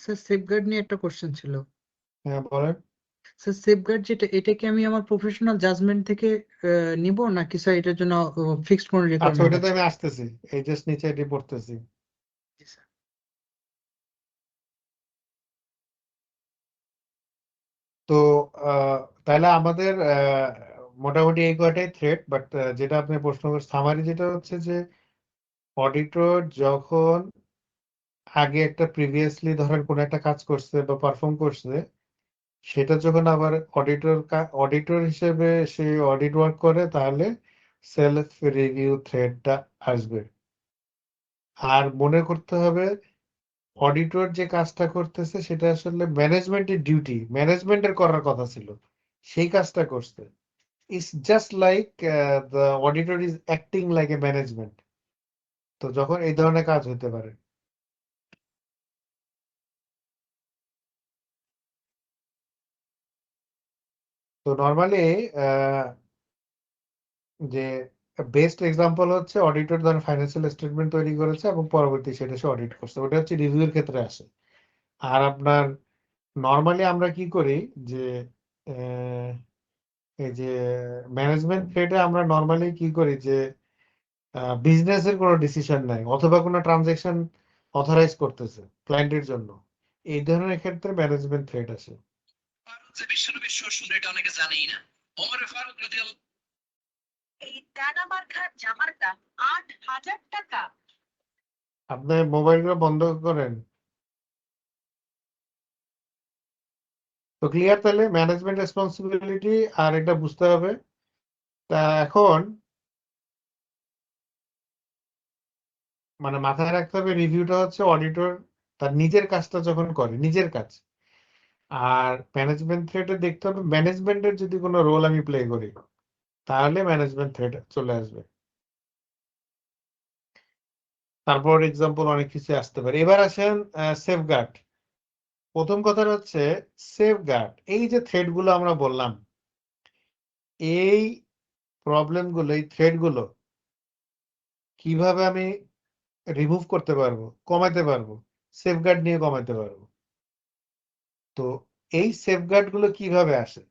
Sir safeguard নিয়ে একটা question ছিল। হ্যাঁ বলেন। স্যার সেফগার্ড যেটা, এটা কি আমি আমার প্রফেশনাল জাজমেন্ট থেকে নিব নাকি স্যার এটার জন্য ফিক্সড কোনো আচ্ছা, রিকোয়ারমেন্ট ওইটাতে আছে? আমি আসতেছি, এই জাস্ট নিচে এটি পড়তেছি। জি স্যার। তো তাহলে আমাদের মোটামুটি এই কয়টাই থ্রেড, বাট যেটা আপনি প্রশ্ন করছেন সামারি যেটা হচ্ছে যে অডিটর যখন আগে একটা প্রিভিয়াসলি ধরেন কোনো একটা কাজ করছে বা পারফর্ম করছে, সেটা যখন আবার অডিটর হিসেবে সে অডিট ওয়ার্ক করে, তাহলে সেলফ রিভিউ থ্রেডটা আসবে। আর মনে করতে হবে অডিটর যে কাজটা করতেছে সেটা আসলে ম্যানেজমেন্টের ডিউটি, ম্যানেজমেন্টের করার কথা ছিল, সেই কাজটা করছে। It's just like the auditor is acting like a management. তো যখন এই ধরনের কাজ হতে পারে, তো নর্মালি যে বেস্ট এক্সাম্পল হচ্ছে অডিটর ধরেন ফাইন্যান্সিয়াল স্টেটমেন্ট তৈরি করেছে এবং পরবর্তী সেটা সে অডিট করছে, ওটা হচ্ছে রিভিউর ক্ষেত্রে আসে। আর আপনার নর্মালি আমরা কি করি যে আহ, এই যে ম্যানেজমেন্ট থ্রেডে আমরা নর্মালি কি করি যে বিজনেসের কোনো ডিসিশন নাই অথবা কোনো ট্রানজেকশন অথরাইজ করতেছে ক্লায়েন্টের জন্য, এই ধরনের ক্ষেত্রে ম্যানেজমেন্ট থ্রেড আসে। এটা অনেকে জানেই না। ওমর ফারুক রাদিয়াল্লাহু, এই টানা মার্কার জামার দাম ৮,০০০ টাকা। আপনি মোবাইলগুলো বন্ধ করেন। তো ক্লিয়ার, তাহলে ম্যানেজমেন্ট রেসপন্সিবিলিটি আর এটা বুঝতে হবে। তা এখন মানে মাথায় রাখতে হবে রিভিউটা হচ্ছে অডিটর তার নিজের কাজটা যখন করে, নিজের কাজ। আর ম্যানেজমেন্ট থ্রেডে দেখতে হবে ম্যানেজমেন্টের যদি কোনো রোল আমি প্লে করি, তাহলে ম্যানেজমেন্ট থ্রেড চলে আসবে। তারপর এক্সাম্পল অনেক কিছু আসতে পারে। এবার আসেন সেফগার্ড। প্রথম কথা হচ্ছে সেফগার্ড, এই যে থ্রেড গুলো আমরা বললাম, এই প্রবলেমগুলো, এই থ্রেড গুলো কিভাবে আমি রিমুভ করতে পারবো, কমাতে পারবো, সেফগার্ড নিয়ে কমাতে পারবো। তো এই সেফগার্ড গুলো কিভাবে আসে?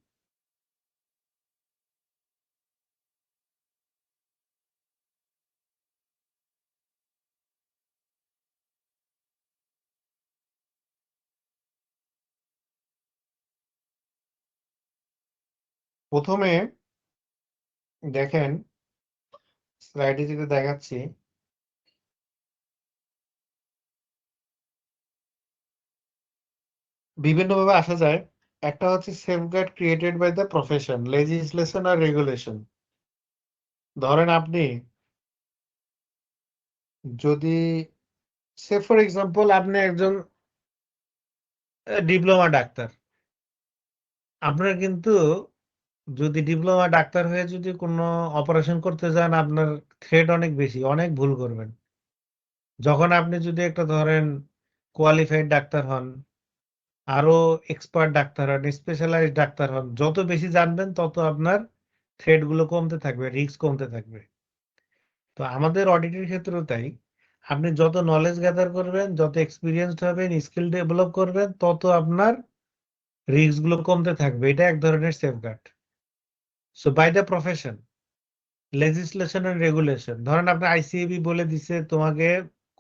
প্রথমে দেখেন, স্লাইডে যেটা দেখাচ্ছি, বিভিন্নভাবে আসা যায়। একটা হচ্ছে safeguard created by the profession, legislation আর রেগুলেশন। ধরেন আপনি যদি সে ফর এক্সাম্পল আপনি একজন ডিপ্লোমা ডাক্তার, আপনার কিন্তু যদি ডিপ্লোমা ডাক্তার হয়ে যদি কোনো অপারেশন করতে যান, আপনার থ্রেট অনেক বেশি, অনেক ভুল করবেন। যখন আপনি যদি একটা ধরেন কোয়ালিফাইড ডাক্তার হন, আরো এক্সপার্ট ডাক্তার হন, স্পেশালাইজড ডাক্তার হন, যত বেশি জানবেন তত আপনার থ্রেট গুলো কমতে থাকবে, রিস্ক কমতে থাকবে। তো আমাদের অডিটের ক্ষেত্রেও তাই, আপনি যত নলেজ গ্যাদার করবেন, যত এক্সপিরিয়েন্সড হবেন, স্কিল ডেভেলপ করবেন, তত আপনার রিস্ক গুলো কমতে থাকবে। এটা এক ধরনের safeguard. So by the profession, legislation and regulation, ধরেন আপনার আইসিএবি বলে দিছে তোমাকে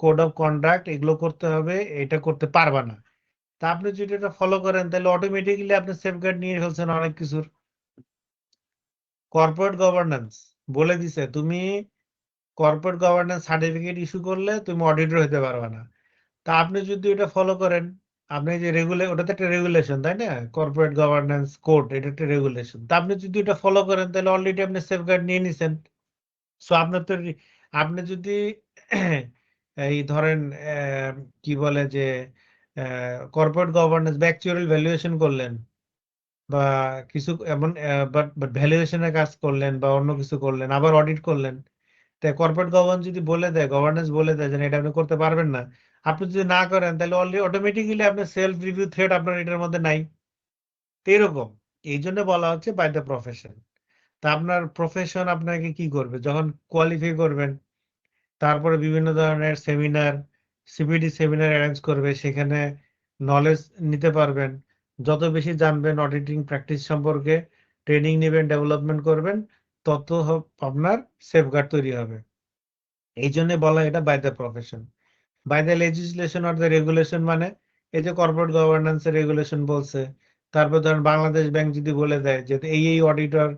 কোড অফ কন্ডাক্ট এগুলো করতে হবে, এটা করতে পারবা না। তা আপনি যদি এটা ফলো করেন, তাহলে অটোমেটিক্যালি আপনি সেফগার্ড নিয়ে ফেলছেন অনেক কিছুর। কর্পোরেট গভর্নেন্স বলে দিছে তুমি কর্পোরেট গভর্নেন্স সার্টিফিকেট ইস্যু করলে তুমি অডিটর হতে পারবে না। তা আপনি যদি এটা ফলো করেন, আপনি যে ওটা তো একটা রেগুলেশন, তাই না? কর্পোরেট গভর্নেন্স কোড, এটা একটা রেগুলেশন। তা আপনি যদি এটা ফলো করেন, তাহলে অলরেডি আপনি সেফগার্ড নিয়ে নিছেন। সো আপনার তো আপনি যদি এই ধরেন কি বলে যে কর্পোরেট গভর্নেন্স বা অ্যাকচুয়াল ভ্যালুয়েশন করলেন, বা কিছু এমন বাট ভ্যালুয়েশনের কাজ করলেন বা অন্য কিছু করলেন, আবার অডিট করলেন, তাই কর্পোরেট গভর্নেন্স বলে দেয় যে না, এটা আপনি করতে পারবেন না। আপনি যদি না করেন, তাহলে অলরেডি অটোমেটিক্যালি আপনার সেলফ রিভিউ থ্রেড আপনার এটার মধ্যে নাই। তো এরকম, এই জন্য বলা হচ্ছে বাই দ্য প্রফেশন। তা আপনার প্রফেশন আপনাকে কি করবে যখন কোয়ালিফাই করবেন, তারপরে বিভিন্ন ধরনের সেমিনার, সিপিডি সেমিনার অ্যারেঞ্জ করবে, সেখানে নলেজ নিতে পারবেন, যত বেশি জানবেন অডিটিং প্র্যাকটিস সম্পর্কে, ট্রেনিং নেবেন, ডেভেলপমেন্ট করবেন, তত আপনার সেফগার্ড তৈরি হবে। এই জন্য বলা এটা by the profession, by the legislation or the regulation. মানে এই যে কর্পোরেট গভর্নেন্সের রেগুলেশন বলছে, তারপর ধরেন বাংলাদেশ ব্যাংক যদি বলে দেয় যে এই অডিটর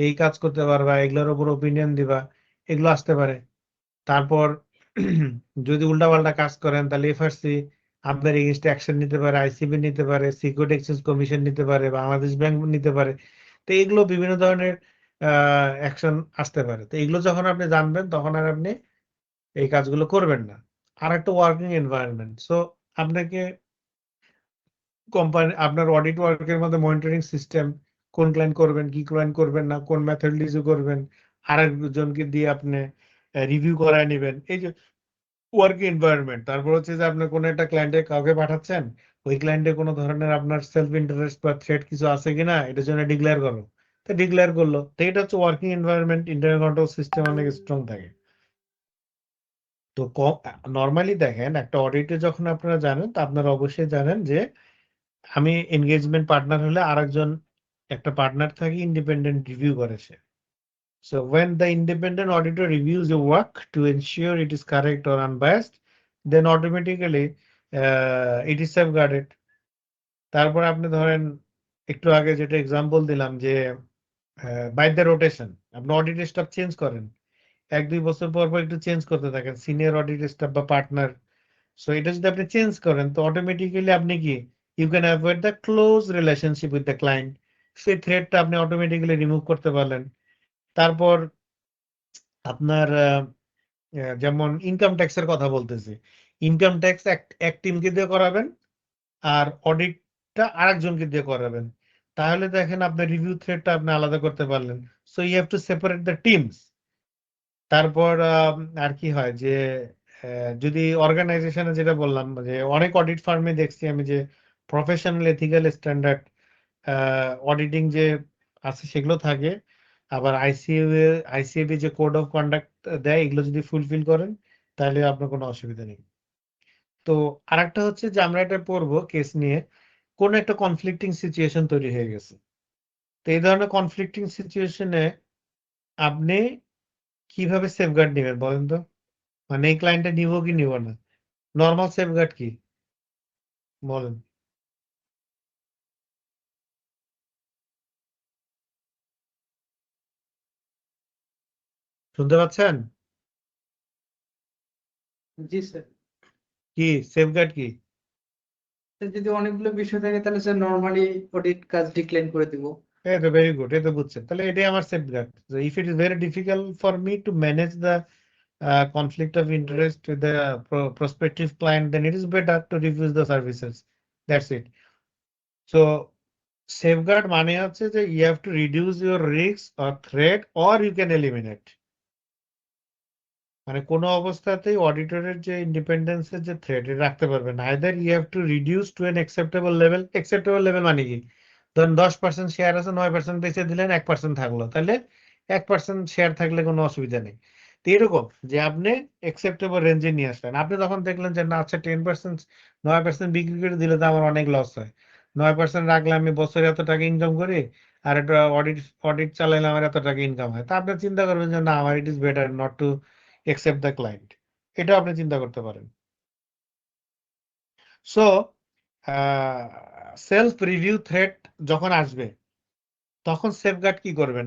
এই কাজ করতে পারবা, এগুলোর উপর ওপিনিয়ন দিবা, এগুলো আসতে পারে। তারপর যদি উল্টাপাল্টা কাজ করেন তাহলে এফআরসি আপনার এগেইনস্টে অ্যাকশন নিতে পারে, আইসিবি নিতে পারে, সিকিউরিটি এক্সচেঞ্জ কমিশন নিতে পারে, বাংলাদেশ ব্যাংক নিতে পারে। তো এগুলো বিভিন্ন ধরনের অ্যাকশন আসতে পারে। তো এগুলো যখন আপনি জানবেন তখন আর আপনি এই কাজগুলো করবেন না। আর একটা ওয়ার্কিং এনভায়রনমেন্ট। সো আপনাকে কোম্পানি আপনার অডিট ওয়ার্কের মধ্যে মনিটরিং সিস্টেম, কোন ক্লায়েন্ট করবেন, কি ক্লায়েন্ট করবেন না, কোন মেথড ইউজ করবেন, আরেকজনকে দিয়ে আপনি রিভিউ করায় নেবেন, এই যে ওয়ার্কিং এনভায়রনমেন্ট। তারপর হচ্ছে যে আপনি কোনো একটা ক্লায়েন্টে কাউকে পাঠাচ্ছেন, ওই ক্লায়েন্টে কোনো ধরনের আপনার সেলফ ইন্টারেস্ট বা থ্রেট কিছু আছে কিনা এটার জন্য ডিক্লেয়ার করো, তো ডিক্লেয়ার করলো। তো এটা হচ্ছে working environment, internal control system অনেক স্ট্রং থাকে। তো নর্মালি দেখেন একটা অডিটে যখন আপনারা জানেন, তা আপনারা অবশ্যই জানেন যে আমি এনগেজমেন্ট পার্টনার হলে আরেকজন একটা পার্টনার থাকে ইন্ডিপেন্ডেন্ট রিভিউ করে সে। So when the independent auditor reviews your work to ensure it is correct or unbiased, then automatically it is safeguarded. তারপর আপনি ধরেন একটু আগে যেটা এক্সাম্পল দিলাম যে বাই দ্য রোটেশন, আপনি অডিট স্টাফ চেঞ্জ করেন, 1-2 বছর পর পর একটু চেঞ্জ করতে থাকেন সিনিয়র অডিট স্টাফ বা পার্টনার। সো এটা যদি আপনি চেঞ্জ করেন তো অটোমেটিক্যালি আপনি কি you can avoid the close relationship with the client, সেই থ্রেডটা আপনি অটোমেটিক্যালি রিমুভ করতে পারলেন। তারপর আপনার যেমন ইনকাম ট্যাক্সের কথা বলতেছি, ইনকাম ট্যাক্স এক টিমকে দিয়ে করাবেন আর অডিটটা আরেকজনকে দিয়ে করাবেন, তাহলে দেখেন আপনার রিভিউ থ্রেডটা আপনি আলাদা করতে পারলেন। So you have to separate the teams. তারপর আর কি হয় যে যদি অর্গানাইজেশনে যেটা বললাম যে অনেক অডিট ফার্মে দেখছি আমি যে প্রফেশনাল এথিক্যাল স্ট্যান্ডার্ড অডিটিং যে আছে সেগুলো থাকে, আবার আইসিএবি যে কোড অফ কন্ডাক্ট দেয় এগুলো যদি ফুলফিল করেন তাহলে আপনার কোনো অসুবিধা নেই। তো আরেকটা হচ্ছে যে আমরা এটা পড়বো কেস নিয়ে, কোন একটা কনফ্লিক্টিং সিচুয়েশন তৈরি হয়ে গেছে। তো এই ধরনের কনফ্লিক্টিং সিচুয়েশনে আপনি কিভাবে সেফগার্ড নেবেন বলেন তো? মানে এই ক্লায়েন্টটা নিব কি নিব না, নর্মাল সেফগার্ড কি বলেন? শুনতে পাচ্ছেন? জি স্যার। কি সেফগার্ড কি? যদি অনেকগুলো বিষয় থাকে তাহলে স্যার নর্মালি অডিট কাজ ডিক্লাইন করে দিব। এই তো ভেরি গুড, এই তো বুঝছেন। তাহলে এটাই আমার safeguard. If it is very difficult for me to manage the conflict of interest with the prospective client, then it is better to refuse the services. That's it. So safeguard মানে হচ্ছে যে you have to reduce your risk or threat or you can eliminate. মানে কোনো অবস্থাতেই অডিটরের যে ইন্ডিপেন্ডেন্সের যে threat রাখতে পারবেন না। Either you have to reduce to an acceptable level. Acceptable level মানে কি? ধরেন 10% শেয়ার আছে, 9% বেচে দিলেন, 1% থাকলো, তাহলে 1% শেয়ার থাকলে কোনো অসুবিধা নেই। তো এরকম যে আপনি অ্যাকসেপ্টেবল রেঞ্জে নিয়ে আসলেন, আপনি তখন দেখলেন যে না আচ্ছা 10% 9% বিক্রি করে দিলে তো আমার অনেক লস হয়, 9% রাখলে আমি বছরে এত টাকা ইনকাম করি, আর একটা অডিট অডিট চালাইলে আমার এত টাকা ইনকাম হয়। তা আপনি চিন্তা করবেন যে না আমার it is better not to accept the client, এটা আপনি চিন্তা করতে পারেন। সো সেলফ রিভিউ থ্রেট যখন আসবে তখন সেফগার্ড কি করবেন?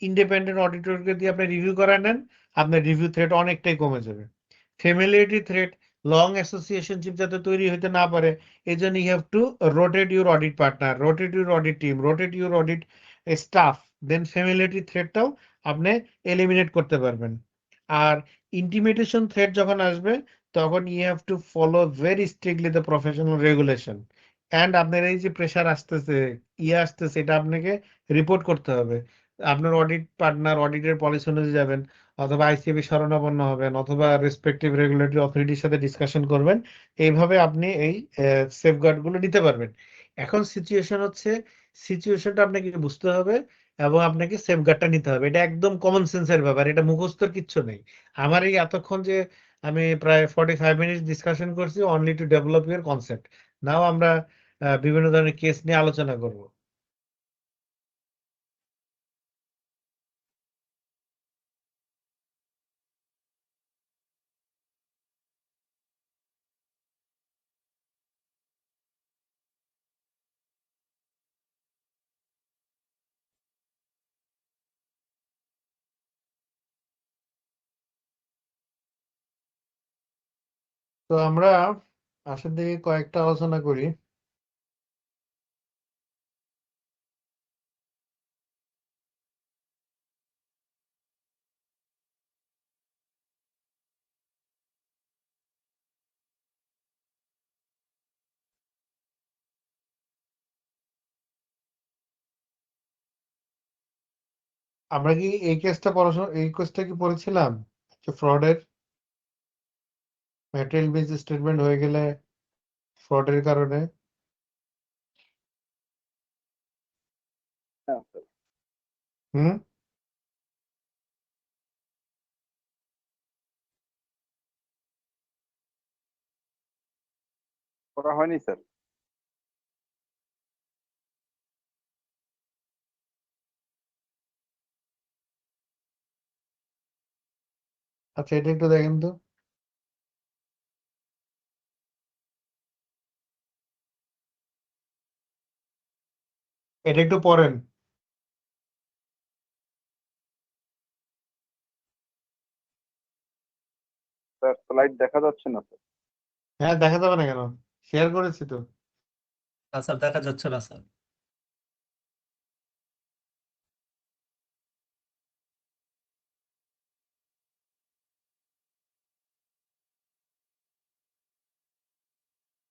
ইন্ডিপেন্ডেন্ট অডিটরকে দিয়ে আপনি রিভিউ করায় নেন, আপনার রিভিউ থ্রেট অনেকটাই কমে যাবে। ফ্যামিলিয়ারিটি থ্রেট, লং অ্যাসোসিয়েশনশিপ যাতে তৈরি হতে না পারে এই জন্য you have to rotate your audit partner, rotate your audit team, rotate your audit staff, then familiarity থ্রেটটাও আপনি এলিমিনেট করতে পারবেন। আর ইন্টিমিটেশন থ্রেট যখন আসবে তখন you have to follow very strictly the professional regulation, and আপনার এই যে প্রেশার আসতেছে আসতেছে এটা আপনাকে রিপোর্ট করতে হবে। আপনার অডিট পার্টনার অডিটের পলিসি অনুযায়ী যাবেন, অথবা আইসিএবি শরণাপন্ন হবেন, অথবা রেসপেক্টিভ রেগুলেটরি অথরিটির সাথে ডিসকাশন করবেন। এইভাবে আপনি এই সেফগার্ড গুলো নিতে পারবেন। এখন সিচুয়েশন হচ্ছে সিচুয়েশনটা আপনাকে বুঝতে হবে এবং আপনাকে সেফগার্ডটা নিতে হবে। এটা একদম কমন সেন্সের ব্যাপার, এটা মুখস্থর কিচ্ছু নেই। আমার এই এতক্ষণ যে আমি প্রায় 45 মিনিট ডিসকাশন করছি only to develop your concept, now আমরা বিভিন্ন ধরনের কেস নিয়ে আলোচনা করব। তো আমরা আসলে কয়েকটা আলোচনা করি। আমরা কি এই কেসটা পড়াশোনা এই কেসটা কি পড়েছিলাম যে ফ্রডের ম্যাটেরিয়াল বেস স্টেটমেন্ট হয়ে গেলে ফ্রডের কারণে হুম করা হয়নি স্যার। আচ্ছা এটা একটু দেখেন তো। এটা একটু পড়েন। স্যার স্লাইড দেখা যাচ্ছে না স্যার। হ্যাঁ দেখা যাবে না কেন, শেয়ার করেছি তো। স্যার দেখা যাচ্ছে না স্যার।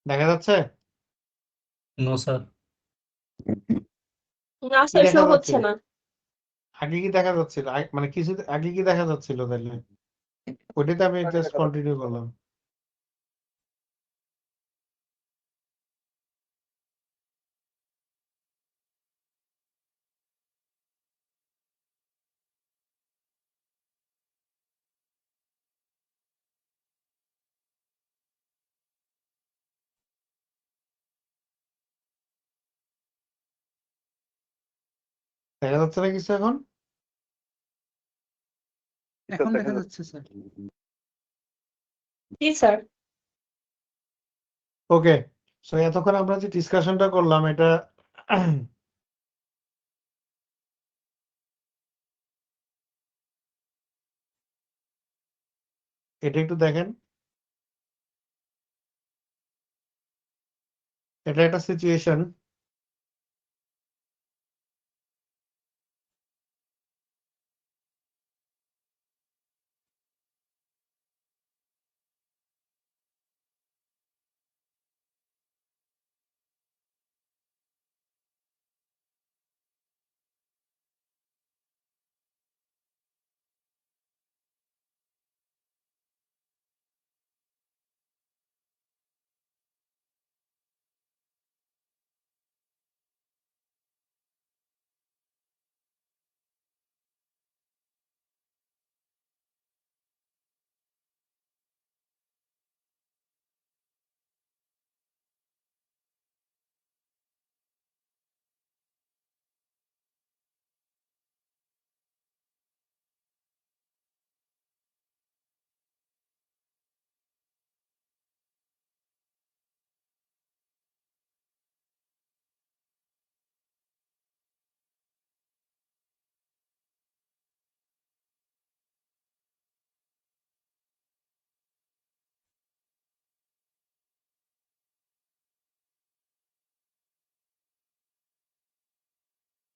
দেখা যাচ্ছে নো স্যার। না কি স্যার, দেখা শো হচ্ছে যাচ্ছে না। আগে কি দেখা যাচ্ছিল মানে কিছু আগে কি দেখা যাচ্ছিল তাহলে ওইটাতে আমি আগে জাস্ট দেখা কন্টিনিউ করলাম। দেখা যাচ্ছে না কিছু এখন? এখন দেখা দেখা যাচ্ছে। যাচ্ছে স্যার। জি স্যার। ওকে, সো এতক্ষণ আমরা যে ডিসকাশনটা করলাম এটা এটা একটু দেখেন। এটা একটা সিচুয়েশন।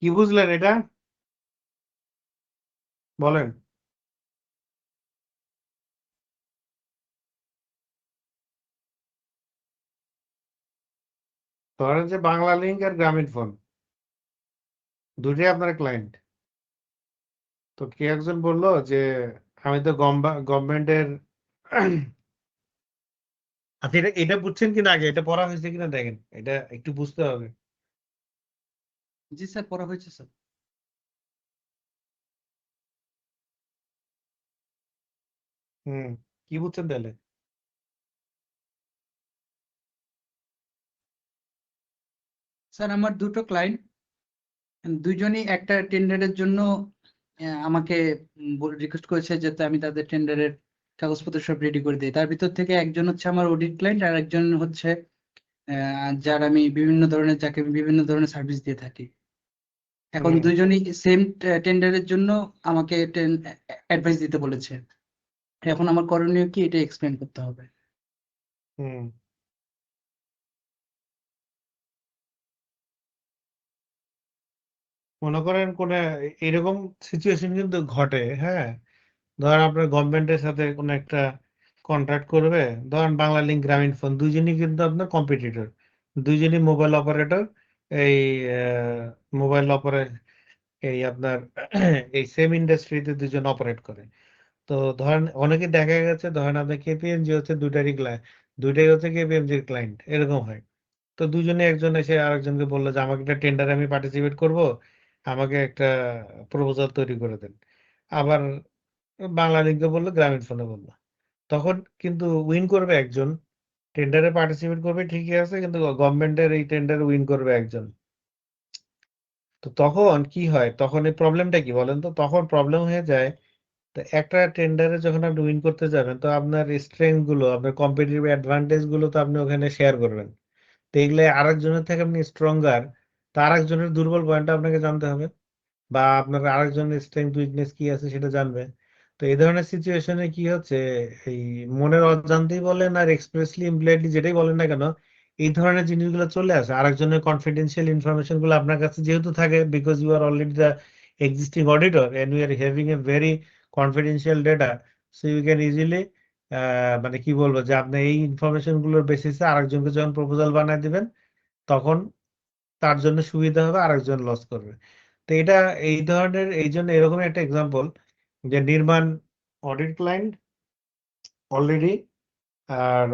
কি বুঝলেন এটা বলেন। ধরেন যে বাংলা লিঙ্ক আর গ্রামীণ ফোন দুটোই আপনার ক্লায়েন্ট। তো কে একজন বললো যে আমি তো গভর্নমেন্টের আচ্ছা এটা এটা বুঝছেন কিনা আগে এটা পড়া হয়েছে কিনা দেখেন, এটা একটু বুঝতে হবে। জি স্যার, পড়া হয়েছে স্যার। কি বুঝছেন তাহলে? স্যার আমার দুটো ক্লায়েন্ট, দুইজনই একটা টেন্ডারের জন্য আমাকে রিকোয়েস্ট করেছে যাতে আমি তাদের টেন্ডারের কাগজপত্র সব রেডি করে দিই। তার ভিতর থেকে একজন হচ্ছে আমার অডিট ক্লায়েন্ট, আর একজন হচ্ছে যার আমি যাকে আমি বিভিন্ন ধরনের সার্ভিস দিয়ে থাকি। এখন হুম। দুইজনই সেম টেন্ডারের জন্য আমাকে অ্যাডভাইস দিতে বলেছে। এখন আমার করণীয় কি, এটা এক্সপ্লেন করতে হবে। হুম। মনে করেন কোন এরকম সিচুয়েশন কিন্তু ঘটে, হ্যাঁ। ধরেন আপনার গভর্নমেন্টের সাথে কোনো একটা কন্ট্রাক্ট করবে, ধরেন বাংলালিংক, গ্রামীণফোন, দুইজনই কিন্তু আপনার কম্পিটিটর, দুইজনই মোবাইল অপারেটর। এই মোবাইল অপারেটর এই আপনার এই সেম ইন্ডাস্ট্রিতে দুজন অপারেট করে। তো ধরেন অনেকে দেখা গেছে, ধরেন আপনার কেপিএমজি হচ্ছে দুইটাই হচ্ছে কেপিএমজির ক্লায়েন্ট, এরকম হয়। তো দুজনে একজন এসে আরেকজনকে বললো যে আমাকে একটা টেন্ডারে আমি পার্টিসিপেট করব, আমাকে একটা প্রপোজাল তৈরি করে দেন। আবার বাংলালিংকে বললো, গ্রামীণফোনে বললো। তখন কিন্তু উইন করবে একজন, টেন্ডারে পার্টিসিপেট করবে ঠিকই আছে, কিন্তু গভর্নমেন্টের এই টেন্ডারে উইন করবে একজন। তো তখন কি হয়, তখন এই প্রবলেমটা কি বলেন তো? তখন প্রবলেম হয়ে যায়, তো একটা টেন্ডারে যখন আপনি উইন করতে যাবেন, তো আপনার স্ট্রেংথ গুলো, আপনার কম্পিটিটিভ অ্যাডভান্টেজ গুলো তো আপনি ওখানে শেয়ার করবেন। তো এগুলো আরেকজনের থেকে আপনি স্ট্রঙ্গার, তো আরেকজনের দুর্বল পয়েন্টটা আপনাকে জানতে হবে, বা আপনার আরেকজনের স্ট্রেংথ উইকনেস কি আছে সেটা জানবে। তো এই ধরনের সিচুয়েশনে কি হচ্ছে, এই মনের অজান্তেই বলেন আর এক্সপ্রেসলি ইমপ্লয়েডলি যেটাই বলেন না কেন, এই ধরনের জিনিসগুলো চলে আসে। আরেকজনের কনফিডেন্সিয়াল ইনফরমেশন গুলো আপনার কাছে যেহেতু থাকে, because you are already the existing auditor and you are having a very confidential data, so you can easily, মানে কি বলবো, যে আপনি এই ইনফরমেশন গুলোর বেসিসে আরেকজনকে যখন প্রপোজাল বানায় দিবেন, তখন তার জন্য সুবিধা হবে, আরেকজন লস করবে। তো এটা এই ধরনের, এই জন্য এরকম একটা এক্সাম্পল, যে নির্মাণ অডিট ক্লায়েন্ট অলরেডি, আর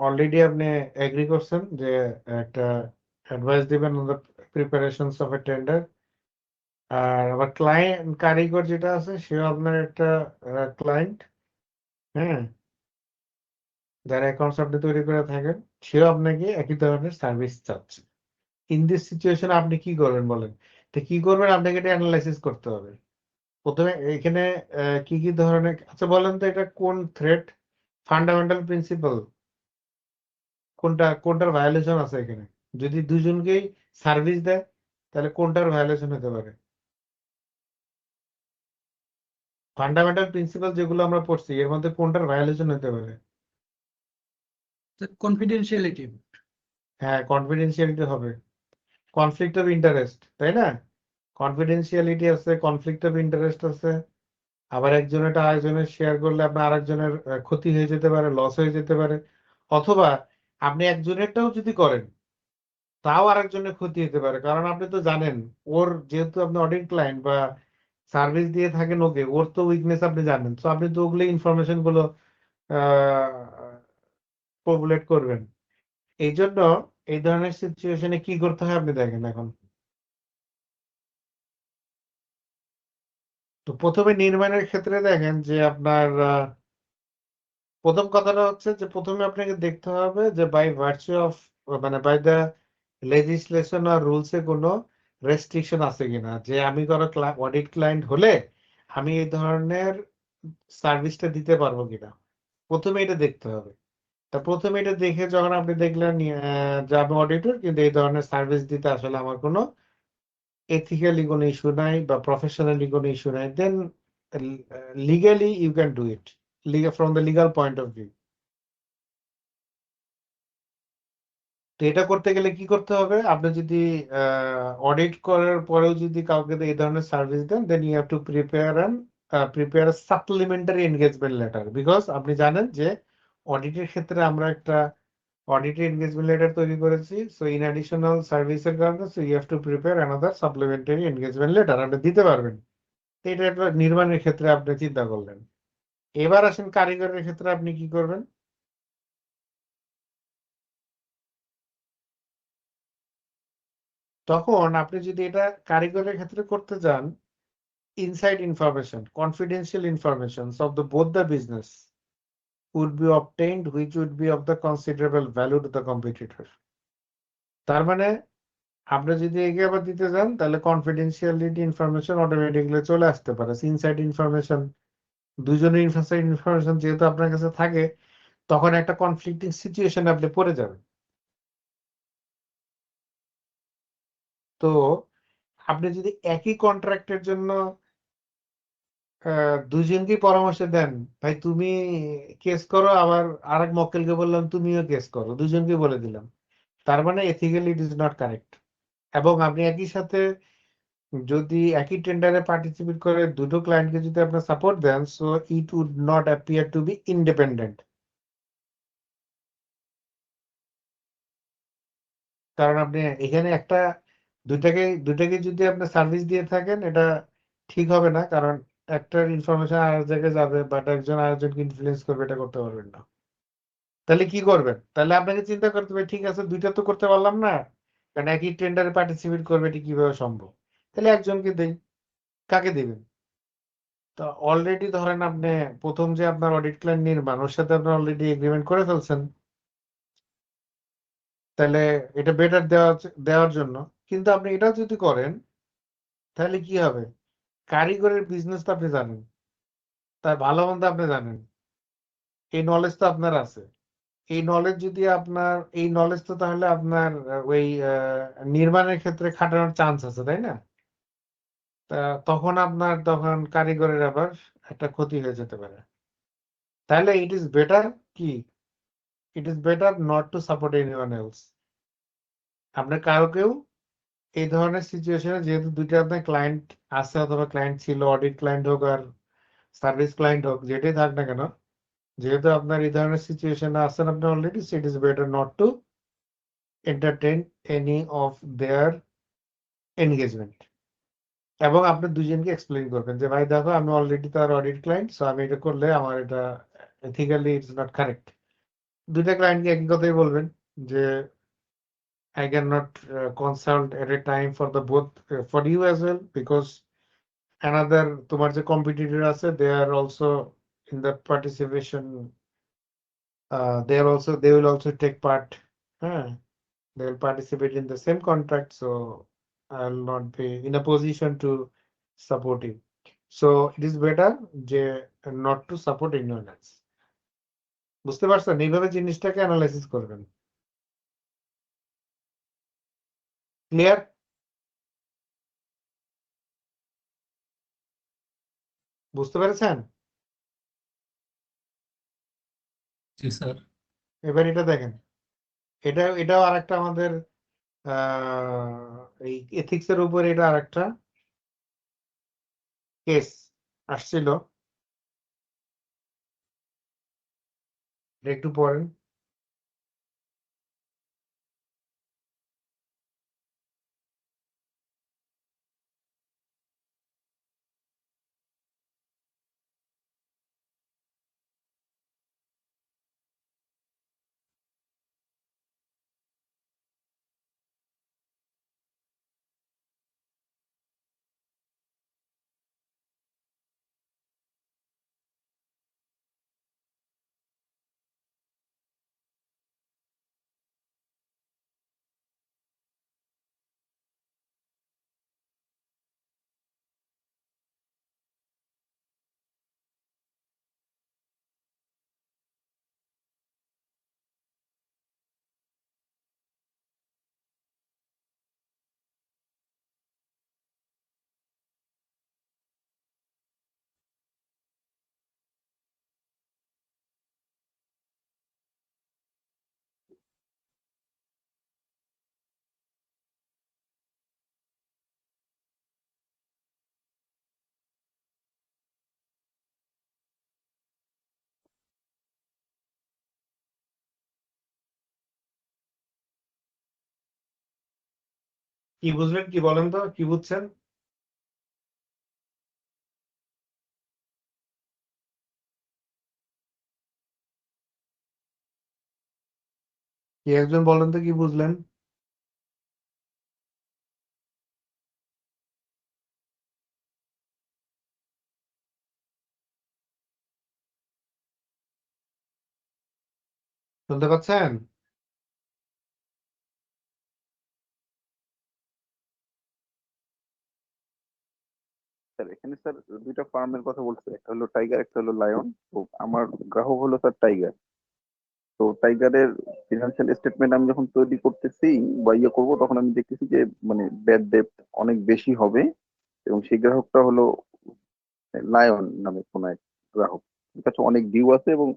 অলরেডি আপনি এগ্রি করছেন যে একটা অ্যাডভাইস দিবেন on the preparations of a tender. আর আবার ক্লায়েন্ট কারিগর যেটা আছে, সেও আপনার একটা ক্লায়েন্ট, হ্যাঁ, যারা অ্যাকাউন্টস আপনি তৈরি করে থাকেন, সেও আপনাকে একই ধরনের সার্ভিস চাচ্ছে। ইন দিস সিচুয়েশন আপনি কি করবেন বলেন? তো কি করবেন, আপনাকে এটা অ্যানালাইসিস করতে হবে। প্রথমে এখানে কি কি ধরনের, আচ্ছা বলেন তো, এটা কোন থ্রেট, ফান্ডামেন্টাল প্রিন্সিপাল কোনটার ভায়োলেশন আছে এখানে? যদি দুজনকেই সার্ভিস দেয়, তাহলে কোনটার ভায়োলেশন হতে পারে? ফান্ডামেন্টাল প্রিন্সিপাল যেগুলো আমরা পড়ছি, এর মধ্যে কোনটার ভায়োলেশন হতে পারে? কনফিডেন্সিয়ালিটি। হ্যাঁ, কনফিডেন্সিয়ালিটি হবে। কনফ্লিক্ট অফ ইন্টারেস্ট, তাই না? কনফিডেন্সিয়ালিটি আছে, কনফ্লিক্ট অফ ইন্টারেস্ট আছে। আবার একজনেরটা আরেকজনের শেয়ার করলে আপনার আরেকজনের ক্ষতি হয়ে যেতে পারে, লস হয়ে যেতে পারে। অথবা আপনি একজনেরটাও যদি করেন, তাও আরেকজনের ক্ষতি হতে পারে। কারণ আপনি তো জানেন, ওর যেহেতু আপনি অডিট ক্লায়েন্ট বা সার্ভিস দিয়ে থাকেন ওকে, ওর তো উইকনেস আপনি জানেন, তো আপনি তো ওগুলো ইনফরমেশন গুলো পপুলেট করবেন। এই জন্য এই ধরনের সিচুয়েশনে কি করতে হয় আপনি দেখেন এখন। তো প্রথমে নির্মাণের ক্ষেত্রে দেখেন যে আপনার প্রথম কথাটা হচ্ছে যে প্রথমে আপনাকে দেখতে হবে যে বাই ভার্চু অফ, মানে বাই দ্য লেজিসলেশন আর রুলসে কোনো রেস্ট্রিকশন আছে কিনা, যে আমি কোনো অডিট ক্লায়েন্ট হলে আমি এই ধরনের সার্ভিসটা দিতে পারবো কিনা, প্রথমে এটা দেখতে হবে। তা প্রথমে এটা দেখে যখন আপনি দেখলেন যে আমি অডিটর, কিন্তু এই ধরনের সার্ভিস দিতে আসলে আমার কোনো এথিক্যালি কোনো ইস্যু নাই বা প্রফেশনালি কোনো ইস্যু নাই, then legally you can do it, from the legal point of view. তো এটা করতে গেলে কি করতে হবে, আপনি যদি অডিট করার পরেও যদি কাউকে এই ধরনের সার্ভিস দেন, then you have to prepare supplementary engagement letter, because আপনি জানেন যে অডিটের ক্ষেত্রে আমরা একটা অডিটের এনগেজমেন্ট লেটার তৈরি করেছি। সো ইন অ্যাডিশনাল সার্ভিসের কারণে, so you have to prepare another supplementary engagement letter, আপনি দিতে পারবেন। তো এটা একটা নির্মাণের ক্ষেত্রে আপনি চিন্তা করলেন। এবার আসেন কারিগরের ক্ষেত্রে আপনি কি করবেন। তখন আপনি যদি এটা কারিগরের ক্ষেত্রে করতে যান, inside information, confidential information of the both the business would be obtained, which would be of the considerable value to the competitor. তার মানে আপনি যদি এগিয়ে আবার দিতে যান তাহলে কনফিডেন্সিয়ালিটি ইনফরমেশন অটোমেটিকলি চলে আসতে পারে, ইনসাইড ইনফরমেশন, দুজনের ইনসাইড ইনফরমেশন যেহেতু আপনার কাছে থাকে, তখন একটা কনফ্লিক্টিং সিচুয়েশনে আপনি পড়ে যাবেন। তো আপনি যদি একই কন্ট্রাক্টের জন্য দুজনকেই পরামর্শ দেন, ভাই তুমি কেস করো, আবার আরেক মক্কেলকে বললাম তুমিও কেস করো, দুজনকে বলে দিলাম, তার মানে ethically it is not correct. এবং আপনি একই সাথে যদি একই টেন্ডারে পার্টিসিপেট করে দুটো ক্লায়েন্টকে যদি আপনার সাপোর্ট দেন, so it would not appear to be independent. কারণ আপনি এখানে দুইটাকে যদি আপনি সার্ভিস দিয়ে থাকেন, এটা ঠিক হবে না, কারণ একটার ইনফরমেশন আরেক জায়গায় যাবে, বাট একজন আরেকজনকে ইনফ্লুয়েন্স করবে, এটা করতে পারবেন না। তাহলে কি করবেন? তাহলে আপনাকে চিন্তা করতে হবে, ঠিক আছে দুইটা তো করতে পারলাম না, কারণ একই টেন্ডারে পার্টিসিপেট করবে, এটি কিভাবে সম্ভব? তাহলে একজনকে দেই। কাকে দিবেন? তো অলরেডি ধরেন আপনি প্রথম যে আপনার অডিট ক্লায়েন্ট নির্মাণ, ওর সাথে আপনি অলরেডি এগ্রিমেন্ট করে ফেলছেন, তাহলে এটা বেটার দেওয়ার জন্য। কিন্তু আপনি এটা যদি করেন তাহলে কি হবে? কারিগরের বিজনেস তো আপনি জানেন, তার ভালো মন্দ আপনি জানেন, এই নলেজ তো আপনার আছে। এই নলেজ তো তাহলে আপনার ওই নির্মাণের ক্ষেত্রে খাটানোর চান্স আছে, তাই না? তা তখন কারিগরের আবার একটা ক্ষতি হয়ে যেতে পারে। তাহলে ইট ইজ বেটার কি, ইট is better not to support anyone else. আপনার কাউকেও এই ধরনের সিচুয়েশনে, যেহেতু দুইটা আপনার ক্লায়েন্ট আছে অথবা ক্লায়েন্ট ছিল, অডিট ক্লায়েন্ট হোক আর সার্ভিস ক্লায়েন্ট হোক, যেটাই থাক না কেন, যেহেতু আপনার এই ধরনের সিচুয়েশনে আছেন আপনি already, so it is better not two entertain any of their engagement. এবং আপনি দুজনকে এক্সপ্লেইন করবেন যে ভাই দেখো আমি অলরেডি তার অডিট ক্লায়েন্ট, সো আমি এটা করলে আমার এটা এথিক্যালি ইটস নট কারেক্ট। দুইটা ক্লায়েন্টকে একই কথাই বলবেন যে I cannot consult at a time for the both for you as well, because another তোমার যে competitor আছে, they are also in the participation, they will also take part, they will participate in the same contract, so I'll not be in a position to support you, so it is better যে not to support anyone else. বুঝতে পারছেন? এইভাবে জিনিসটাকে analysis করবেন। Clear? বুঝতে পেরেছেন? জি sir. এবার এটা দেখেন, এটাও আরেকটা আমাদের এই এথিক্সের উপর এটা আরেকটা কেস আসছিল, একটু পড়েন। কি বুঝলেন? কি বলেন তো, কি বুঝছেন? কি একজন বলেন তো কি বুঝলেন? শুনতে পাচ্ছেন? এখানে স্যার দুইটা ফার্মের কথা বলছে, একটা হলো টাইগার, একটা হলো লায়ন। তো আমার গ্রাহক হলো স্যার টাইগার। তো টাইগারের ফিনান্সিয়াল স্টেটমেন্ট আমি যখন তৈরি করতেছি বা ইয়ে করবো, তখন আমি দেখতেছি যে মানে ব্যাড ডেট অনেক বেশি হবে, এবং সেই গ্রাহকটা হলো লায়ন নামে কোন এক গ্রাহক। ওর কাছে অনেক ডিউ আছে এবং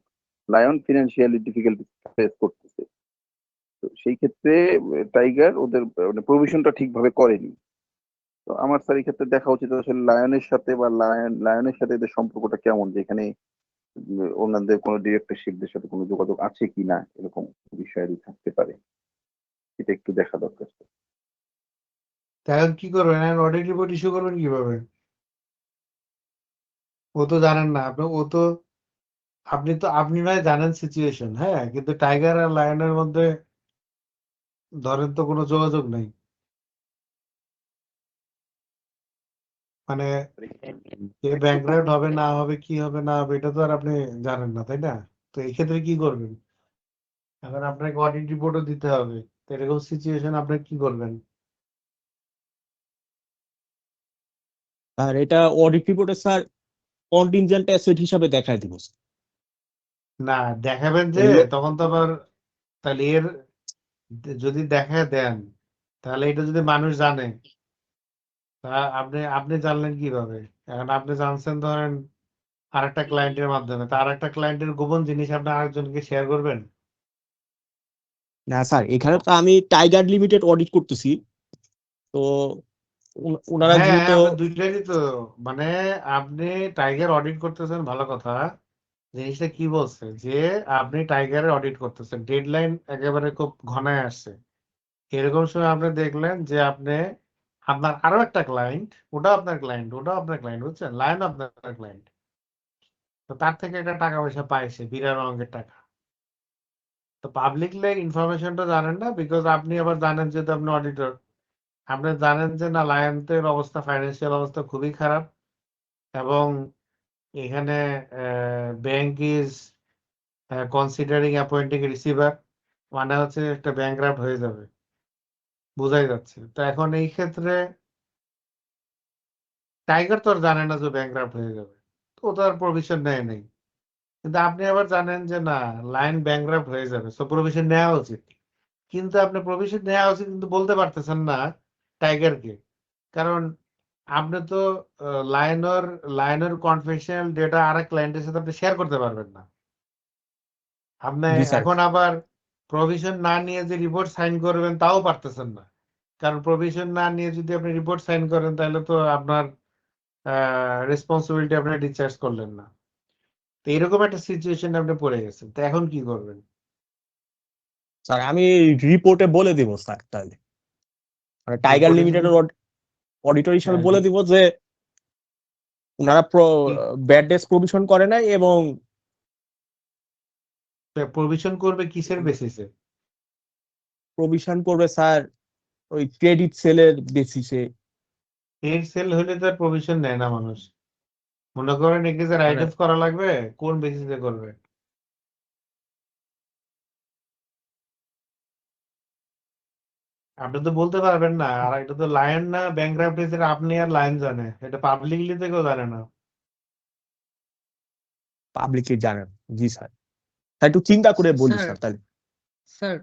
লায়ন ফিনান্সিয়ালি ডিফিকাল্টি ফেস করতেছে। তো সেই ক্ষেত্রে টাইগার ওদের মানে প্রভিশনটা ঠিকভাবে করেনি। তো আমার স্যার এই ক্ষেত্রে দেখা উচিত আসলে লায়নের সাথে বা লায়নের সাথে এদের সম্পর্কটা কেমন, যেখানে ওনাদের কোনো ডিরেক্টরশিপদের সাথে কোনো যোগাযোগ আছে কিনা, এরকম বিষয়াদি থাকতে পারে, এটা একটু দেখা দরকার। তাহলে কি করবেন? অডিট রিপোর্ট ইস্যু করবেন কিভাবে? ও তো জানেন না আপনি, আপনি নয় জানেন সিচুয়েশন, হ্যাঁ, কিন্তু টাইগার আর লায়নের মধ্যে ধরেন তো কোনো যোগাযোগ নেই, মানে কে ব্যাংকরাপ্ট হবে না হবে, কি হবে না হবে, এটা তো আর আপনি জানেন না, তাই না? তো এই ক্ষেত্রে কি করবেন? এখন আপনাকে অডিট রিপোর্টও দিতে হবে, তো এরকম সিচুয়েশন আপনি কি করবেন? আর এটা অডিট রিপোর্টে স্যার কন্টিনজেন্ট অ্যাসেট হিসাবে দেখায় দিব। না দেখাবেন যে এগুলো তখন তো আবার, তাহলে যদি দেখায় দেন, তাহলে এটা যদি মানুষ জানে, তা আপনি আপনি জানলেন কিভাবে? এখন আপনি জানছেন ধরেন আরেকটা ক্লায়েন্টের মাধ্যমে, তা আরেকটা ক্লায়েন্টের গোপন জিনিস আপনি আরেকজনকে শেয়ার করবেন? না স্যার, এখানে তো আমি টাইগার লিমিটেড অডিট করতেছি, তো ওনারা হ্যাঁ যেহেতু আপনি দুইটারই তো, মানে আপনি টাইগার অডিট করতেছেন ভালো কথা, জিনিসটা কি বলছে যে আপনি টাইগারের অডিট করতেছেন, ডেডলাইন একেবারে খুব ঘনায় আসছে, এরকম সময় আপনি দেখলেন যে আপনার আরো একটা ক্লায়েন্ট, ওটাও আপনার ক্লায়েন্ট, ওটাও আপনার ক্লায়েন্ট, বুঝছেন, লাইন আপনার ক্লায়েন্ট, তো তার থেকে একটা টাকা পয়সা পাইছে বিরাট অঙ্কের টাকা। তো পাবলিকলি ইনফরমেশনটা জানেন না, বিকজ আপনি আবার জানেন, যেহেতু আপনি অডিটর, আপনি জানেন যে না লায়ন্সের অবস্থা, ফাইন্যান্সিয়াল অবস্থা খুবই খারাপ, এবং এখানে bank is considering appointing receiver, মানে হচ্ছে একটা ব্যাংকরাপ্ট হয়ে যাবে, বোঝাই যাচ্ছে। তো এখন এই ক্ষেত্রে টাইগার তো আর জানে না যে ব্যাংকরাপ্ট হয়ে যাবে, তো ও তো আর প্রভিশন নেয় নাই, কিন্তু আপনি আবার জানেন যে না লাইন ব্যাংকরাপ্ট হয়ে যাবে, সো প্রভিশন নেওয়া উচিত, কিন্তু আপনি প্রভিশন নেওয়া উচিত কিন্তু বলতে পারতেছেন না টাইগারকে, কারণ আপনি তো লাইনর লাইনের কনফিডেন্সিয়াল ডেটা আর এক ক্লায়েন্টের সাথে আপনি শেয়ার করতে পারবেন না। আপনি জি স্যার, এখন আবার প্রভিশন না নিয়ে যে রিপোর্ট সাইন করবেন তাও পারতেছেন না, কারণ প্রভিশন না নিয়ে যদি আপনি রিপোর্ট সাইন করেন তাহলে তো আপনার রেসপন্সিবিলিটি আপনি ডিসচার্জ করলেন না। তো এরকম একটা সিচুয়েশন আপনি পড়ে গেছেন, তো এখন কি করবেন? স্যার আমি রিপোর্টে বলে দিব স্যার, তাহলে মানে টাইগার রিপোর্টে যদি লিমিটেডের অডিটর হিসাবে হ্যাঁ, বলে দিব যে ওনারা ব্যাড ডেস প্রভিশন করে নাই, এবং প্রভিশন করবে কিসের বেসিসে? প্রভিশন করবে স্যার ওই ক্রেডিট সেলের বেসিসে। এর সেল হলে তো প্রভিশন নেয় না মানুষ, মনে করেন একে যে রাইট মানে অফ করা লাগবে, কোন বেসিসে করবে? আপনি তো বলতে পারবেন না, আর এটা তো লায়ন না ব্যাংকরাপ্ট হয়েছে, এটা আপনি আর লায়ন জানে, এটা পাবলিকলি তো কেউ জানে না। পাবলিকলি জানেন। জি স্যার, তাই একটু চিন্তা করে বলি স্যার স্যার তাহলে। স্যার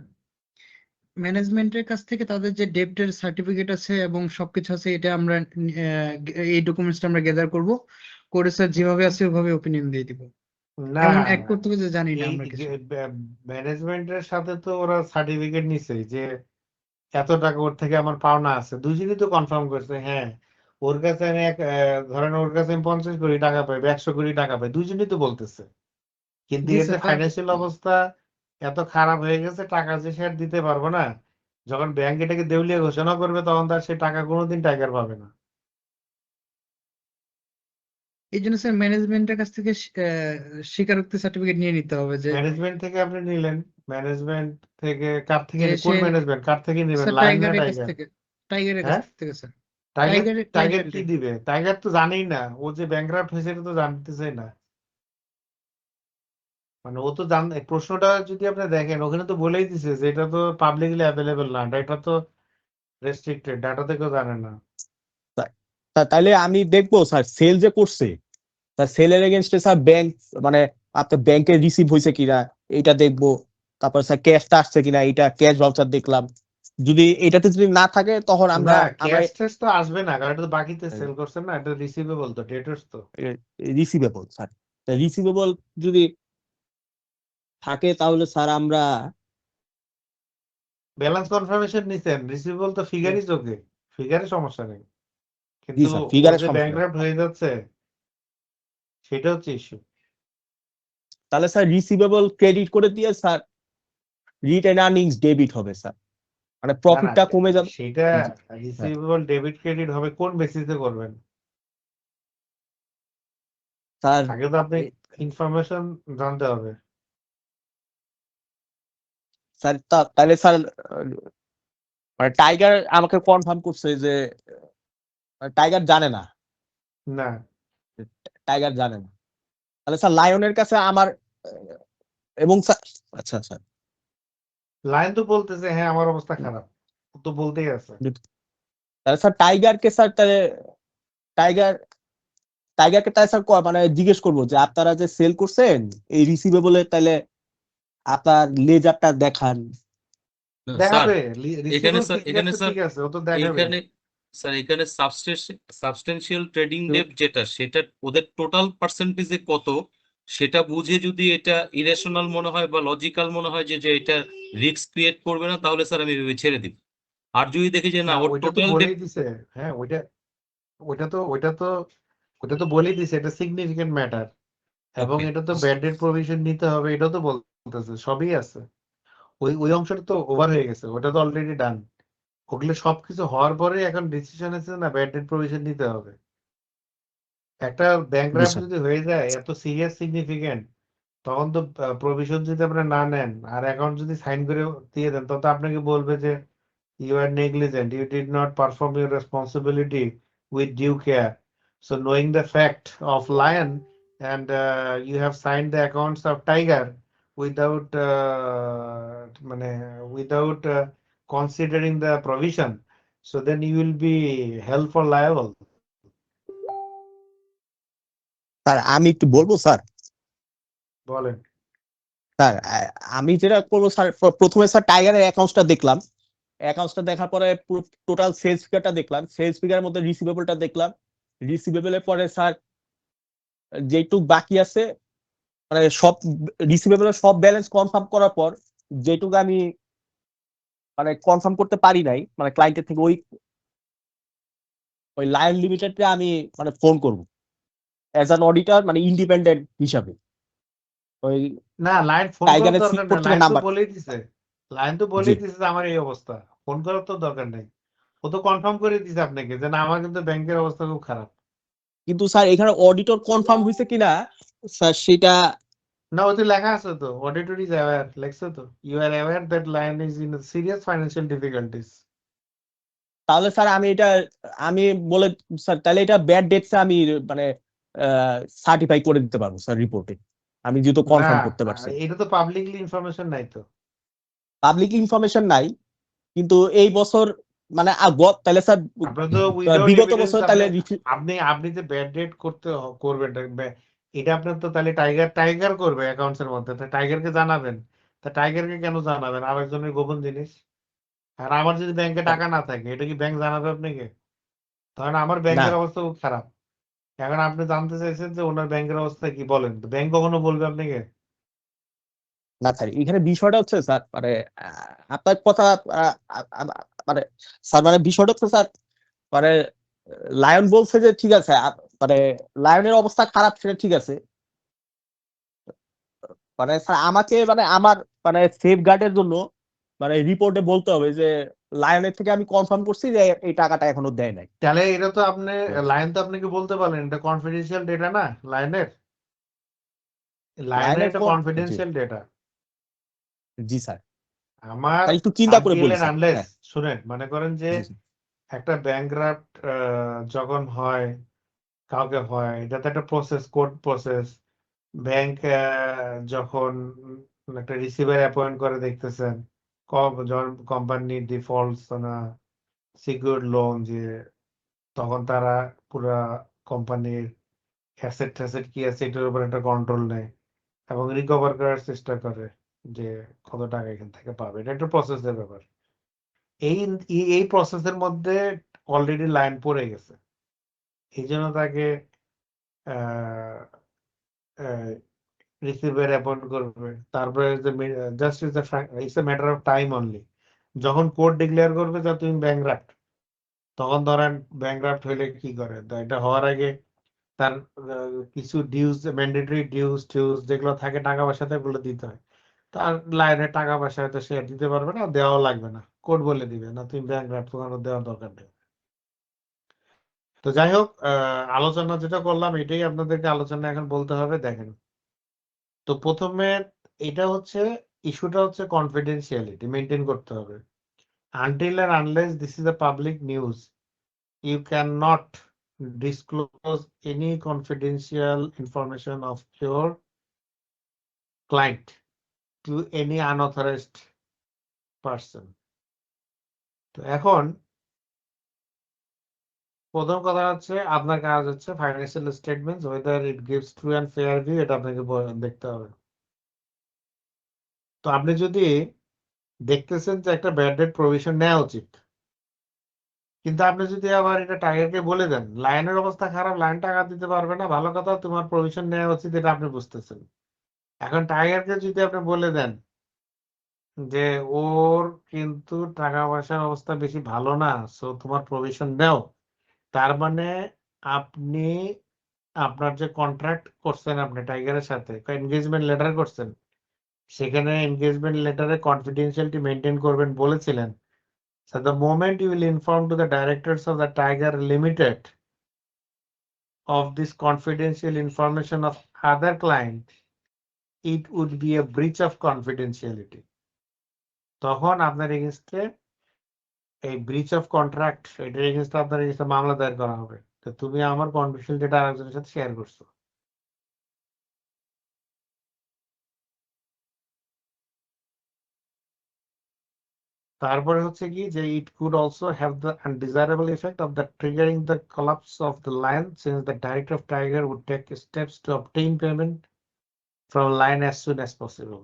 ম্যানেজমেন্টের কাছ থেকে তাদের যে ডেপ্টের সার্টিফিকেট আছে এবং সবকিছু আছে, এটা আমরা এই ডকুমেন্টসটা আমরা গ্যাদার করব, করে স্যার যেভাবে আছে ওইভাবে ওপিনিয়ন দিয়ে দিব। না, এমন এক করতে হবে যে জানি না এই আমরা কিছু। ম্যানেজমেন্টের সাথে তো ওরা সার্টিফিকেট নিছে যে এত টাকা ওর থেকে আমার পাওনা আছে, দুজনই তো কনফার্ম করছে, হ্যাঁ ওর কাছে আমি ধরেন ওর কাছে আমি 50 কোটি টাকা পাই, 100 কোটি টাকা পাই, দুজনই তো বলতেছে, কিন্তু জি এর যে স্যার, ফাইন্যান্সিয়াল অবস্থা এত খারাপ হয়ে গেছে, টাকা যে সে আর দিতে পারবো না, যখন ব্যাংক এটাকে দেউলিয়া ঘোষণা করবে তখন তার সে টাকা কোনোদিন টাইগার পাবে না। এই জন্য স্যার ম্যানেজমেন্টের কাছ থেকে স্বীকারোক্তি সার্টিফিকেট নিয়ে নিতে হবে যে ম্যানেজমেন্ট থেকে আপনি নিলেন, ম্যানেজমেন্ট থেকে কার থেকে যে কোন সে ম্যানেজমেন্ট কার থেকে নেবেন, স্যার লায়ন না টাইগারের কাছ টাইগার? থেকে, টাইগারের কাছ হ্যাঁ, থেকে স্যার, টাইগার টাইগারের টাইগার ক্লায়েন্টের কি দিবে? টাইগার তো জানেই না ও যে ব্যাংকরাপ্ট হয়েছে, এটা তো জানতেছে না, মানে ও তো প্রশ্নটা যদি আপনি দেখেন ওখানে তো বলেই দিছে যে এটা তো পাবলিকলি অ্যাভেলেবেল না, এটা তো রেস্ট্রিক্টেড, ডাটা থেকেও জানে না। তাইলে আমি দেখবো স্যার সেল যে করছে, স্যার সেলের এগেনস্টে স্যার ব্যাংক মানে আপনার ব্যাংকে রিসিভ হয়েছে কিনা এটা দেখবো, তারপর স্যার ক্যাশটা আসছে কিনা এটা ক্যাশ ভাউচার দেখলাম, যদি এটাতে যদি না থাকে তখন আমরা না, আমরা ক্যাশ টেস্ট তো আসবে না, কারণ এটা তো বাকিতে সেল করছেন না, এটা রিসিভেবল তো, ডেটর্স তো। রিসিভেবল স্যার, রিসিভেবল যদি থাকে তাহলে স্যার আমরা ব্যালেন্স কনফার্মেশন নিছেন, রিসিভেবল তো ফিগারই চোখে, ফিগারে সমস্যা নেই, জি কিন্তু স্যার ও ফিগারের যে সমস্যা। ব্যাংক্রাফট হয়ে যাচ্ছে সেটা হচ্ছে ইস্যু। তাহলে স্যার রিসিভেবল ক্রেডিট করে দিয়ে স্যার রিটেন আর্নিংস ডেবিট হবে স্যার, মানে না না, প্রফিটটা কমে যাবে। সেটা হ্যাঁ রিসিভেবল ডেবিট ক্রেডিট হবে কোন বেসিসে করবেন? স্যার আগে তো আপনি ইনফরমেশন জানতে হবে। স্যার তাহলে স্যার মানে টাইগার আমাকে কনফার্ম করছে যে টাইগার জানে না, না, টাইগার জানে না, তাহলে স্যার লায়নের কাছে আমার এবং স্যার আচ্ছা স্যার লাইন তো বলতেছে হ্যাঁ আমার অবস্থা খারাপ, ও তো বলতেই আছে। তাহলে স্যার টাইগারকে স্যার তাহলে টাইগার টাইগারকে তাহলে স্যার মানে জিজ্ঞেস করবো যে আপনারা যে সেল করছেন এই রিসিভেবলের তাহলে আপনার লেজারটা দেখান। স্যার দেখাবে, এখানে রিসিভেবল স্যার ঠিক এখানে আছে, স্যার ঠিক আছে, ও তো দেখাবে। এখানে স্যার এখানে সাবস্টেনশিয়াল ট্রেডিং ডেপ যেটা, সেটা ওদের টোটাল পার্সেন্টেজে কত সেটা বুঝে যদি এটা ইরেশনাল মনে হয় বা লজিক্যাল মনে হয় যে যে এটা রিস্ক ক্রিয়েট করবে না, তাহলে স্যার আমি ভেবে ছেড়ে দিব। আর যদি দেখি যে না না, ওর ওইটা তো টোটাল বলেই দিছে, হ্যাঁ ওইটা ওইটা তো ওইটা তো ওইটা তো বলেই দিছে, এটা সিগনিফিকেন্ট ম্যাটার, এবং ওকে এটা তো ব্যাড ডেট প্রভিশন নিতে হবে, এটাও তো বলতেছে, সবই আছে। ওই ওই অংশটা তো ওভার হয়ে গেছে, ওটা তো অলরেডি ডান। ওগুলো সবকিছু হওয়ার পরে এখন ডিসিশন আছে না ব্যাড ডেট প্রভিশন নিতে হবে। একটা জি ব্যাংক্রাফট স্যার যদি হয়ে যায় এত সিরিয়াস সিগনিফিকেন্ট, তখন তো প্রভিশন যদি আপনারা না নেন আর অ্যাকাউন্ট যদি সাইন করে দিয়ে দেন, তখন তো আপনাকে বলবে যে you are negligent, you did not perform your responsibility with due care. So knowing the fact of Lion, and you have signed the accounts of Tiger without without considering the provision, so then you will be held for liable. Sir আমি একটু বলবো sir. বলেন। Sir আমি যেটা করবো sir প্রথমে sir টাইগারের অ্যাকাউন্টসটা দেখলাম, অ্যাকাউন্টসটা দেখার পরে পুরো টোটাল সেলস ফিগারটা দেখলাম, সেলস ফিগারের মধ্যে রিসিভেবলটা দেখলাম, রিসিভেবলের পরে স্যার যেটুক বাকি আছে মানে সব রিসিভেবলের সব ব্যালেন্স কনফার্ম করার পর যেটুকু আমি মানে কনফার্ম করতে পারি নাই মানে ক্লায়েন্টের থেকে ওই ওই লায়ন লিমিটেডকে আমি মানে ফোন করবো অ্যাজ অ্যান অডিটর মানে ইন্ডিপেন্ডেন্ট হিসাবে, ওই না, লাইন ফোন করার টাইগারের দরকার সিট না, থেকে লাইন তো নাম্বার। বলেই দিছে, লাইন তো জি বলেই দিছে যে আমার এই অবস্থা, ফোন করার তো দরকার নেই। ও তো কনফার্ম করে দিছে আপনাকে যে না আমার কিন্তু ব্যাংকের অবস্থা খুব খারাপ। কিন্তু স্যার এখানে অডিটর কনফার্ম হয়েছে কিনা স্যার সেটা না, ওতে লেখা আছে তো, অডিটর ইজ অ্যাওয়্যার, লেখছে তো, you are aware that Lion is in serious financial difficulties. তাহলে স্যার আমি এটা আমি বলে স্যার তাহলে এটা ব্যাড ডেটস আমি মানে সার্টিফাই করে দিতে পারবো স্যার রিপোর্টে, আমি যেহেতু না, কনফার্ম করতে পারছি। এটা তো পাবলিকলি ইনফরমেশন নাই তো। পাবলিক ইনফরমেশন নাই কিন্তু এই বছর মানে তাহলে স্যার আপনার তো উইদাউট বিগত এভিডেন্স, বছর আপনি তাহলে আপনি আপনি যে ব্যাড ডেট করবেন, এটা আপনার তো তাহলে টাইগার টাইগার করবে অ্যাকাউন্টস এর মধ্যে, তা টাইগারকে জানাবেন। তা টাইগারকে কেন জানাবেন আরেকজনের গোপন জিনিস? আর আমার যদি ব্যাংকে টাকা না থাকে, এটা কি ব্যাংক জানাবে আপনাকে? ধরেন আমার না ব্যাংকের অবস্থা খুব খারাপ, এখন আপনি জানতে চাইছেন যে ওনার ব্যাংকের অবস্থা কি, বলেন তো ব্যাংক কখনো বলবে আপনাকে? না স্যার এখানে বিষয়টা হচ্ছে স্যার মানে আপনার কথা আহ, আ- আ- মানে স্যার মানে বিষয়টা হচ্ছে স্যার মানে লায়ন বলছে যে ঠিক আছে মানে লায়নের অবস্থা খারাপ সেটা ঠিক আছে, মানে স্যার আমাকে মানে আমার মানে সেফ গার্ডের জন্য মানে রিপোর্টে বলতে হবে যে লায়নের থেকে আমি কনফার্ম করছি যে এই টাকাটা এখনো দেয় নাই। তাহলে এটা তো আপনি, লাইন তো আপনাকে বলতে পারলেন এটা কনফিডেন্সিয়াল ডেটা না, লাইনের লাইনের লায়নের এটা কোন জি কনফিডেন্সিয়াল ডেটা। জি স্যার আমার তাই একটু চিন্তা করে আনটিল বলি এন্ড স্যার। আনলেস, হ্যাঁ শুনেন, মনে করেন যে জি জি একটা ব্যাংক্রাফট যখন হয়, কাউকে হয়, এটা তো একটা প্রসেস, কোর্ট প্রসেস। ব্যাংক যখন একটা রিসিভার অ্যাপয়েন্ট করে, দেখতেছেন যখন কোম্পানি ডিফল্টস না সিকিউরড লোন, যে তখন তারা পুরা কোম্পানির অ্যাসেট ট্যাসেট কি আছে এটার উপর একটা কন্ট্রোল নেয় এবং রিকভার করার চেষ্টা করে যে কত টাকা এখান থেকে পাবে। এটা একটা প্রসেসের ব্যাপার। এই প্রসেসের মধ্যে অলরেডি লাইন পড়ে গেছে, এই জন্য তাকে রিসিভার অ্যাপয়েন্ট করবে। তারপরে just it's a matter of time only. যখন কোর্ট ডিক্লেয়ার করবে যে তুমি ব্যাংকরাপ্ট, তখন ধরেন ব্যাংকরাপ্ট হইলে কি করে, তো এটা হওয়ার আগে তার কিছু ডিউজ, ম্যান্ডেটরি টিউজ যেগুলো থাকে টাকা পয়সাতে, এগুলো দিতে হয়। তার লাইনে টাকা পয়সা হয়তো সে দিতে পারবে না, দেওয়াও লাগবে না, কোর্ট বলে দিবে না তুমি ব্যাংকরাপ্ট, তোমার দেওয়ার দরকার নেই। তো যাই হোক, আলোচনা যেটা করলাম এটাই আপনাদেরকে আলোচনা এখন বলতে হবে। দেখেন, তো প্রথমে এটা হচ্ছে ইস্যুটা হচ্ছে কনফিডেন্সিয়ালিটি মেনটেন করতে হবে। Until and unless this is a public news, you cannot disclose any confidential information of your client to any unauthorized person. তো এখন প্রথম কথা হচ্ছে আপনার কাজ হচ্ছে financial statements weather it gives true and fair view, এটা আপনাকে দেখতে হবে। তো আপনি যদি দেখতেছেন যে একটা ব্যাড ডেট প্রভিশন নেওয়া উচিত, কিন্তু আপনি যদি আবার এটা টাইগারকে বলে দেন লাইনের অবস্থা খারাপ, লাইন টাকা দিতে পারবে না, ভালো কথা, তোমার প্রভিশন নেওয়া উচিত, এটা আপনি বুঝতেছেন। এখন টাইগারকে যদি আপনি বলে দেন যে ওর কিন্তু টাকা পয়সার অবস্থা বেশি ভালো না, সো তোমার প্রভিশন নাও, তার মানে আপনি আপনার যে কন্ট্রাক্ট করছেন আপনি টাইগারের সাথে, এনগেজমেন্ট লেটার করছেন, সেখানে এনগেজমেন্ট লেটারে কনফিডেন্সিয়ালিটি মেনটেন করবেন বলেছিলেন। So the moment you will inform to the directors of the Tiger Limited of this confidential information of other client, it would be a breach of confidentiality. তখন আপনার এগেইনস্টে এই breach of contract, এটার এগেইনস্টে আপনার এগেইনস্টে মামলা দায়ের করা হবে। তো তুমি আমার কনফিডেন্সিয়াল ডেটা আরেকজনের সাথে শেয়ার করছো। তারপরে হচ্ছে কি যে it could also have the undesirable effect of the triggering the collapse of the line, since the director of Tiger would take steps to obtain payment from line as soon as possible.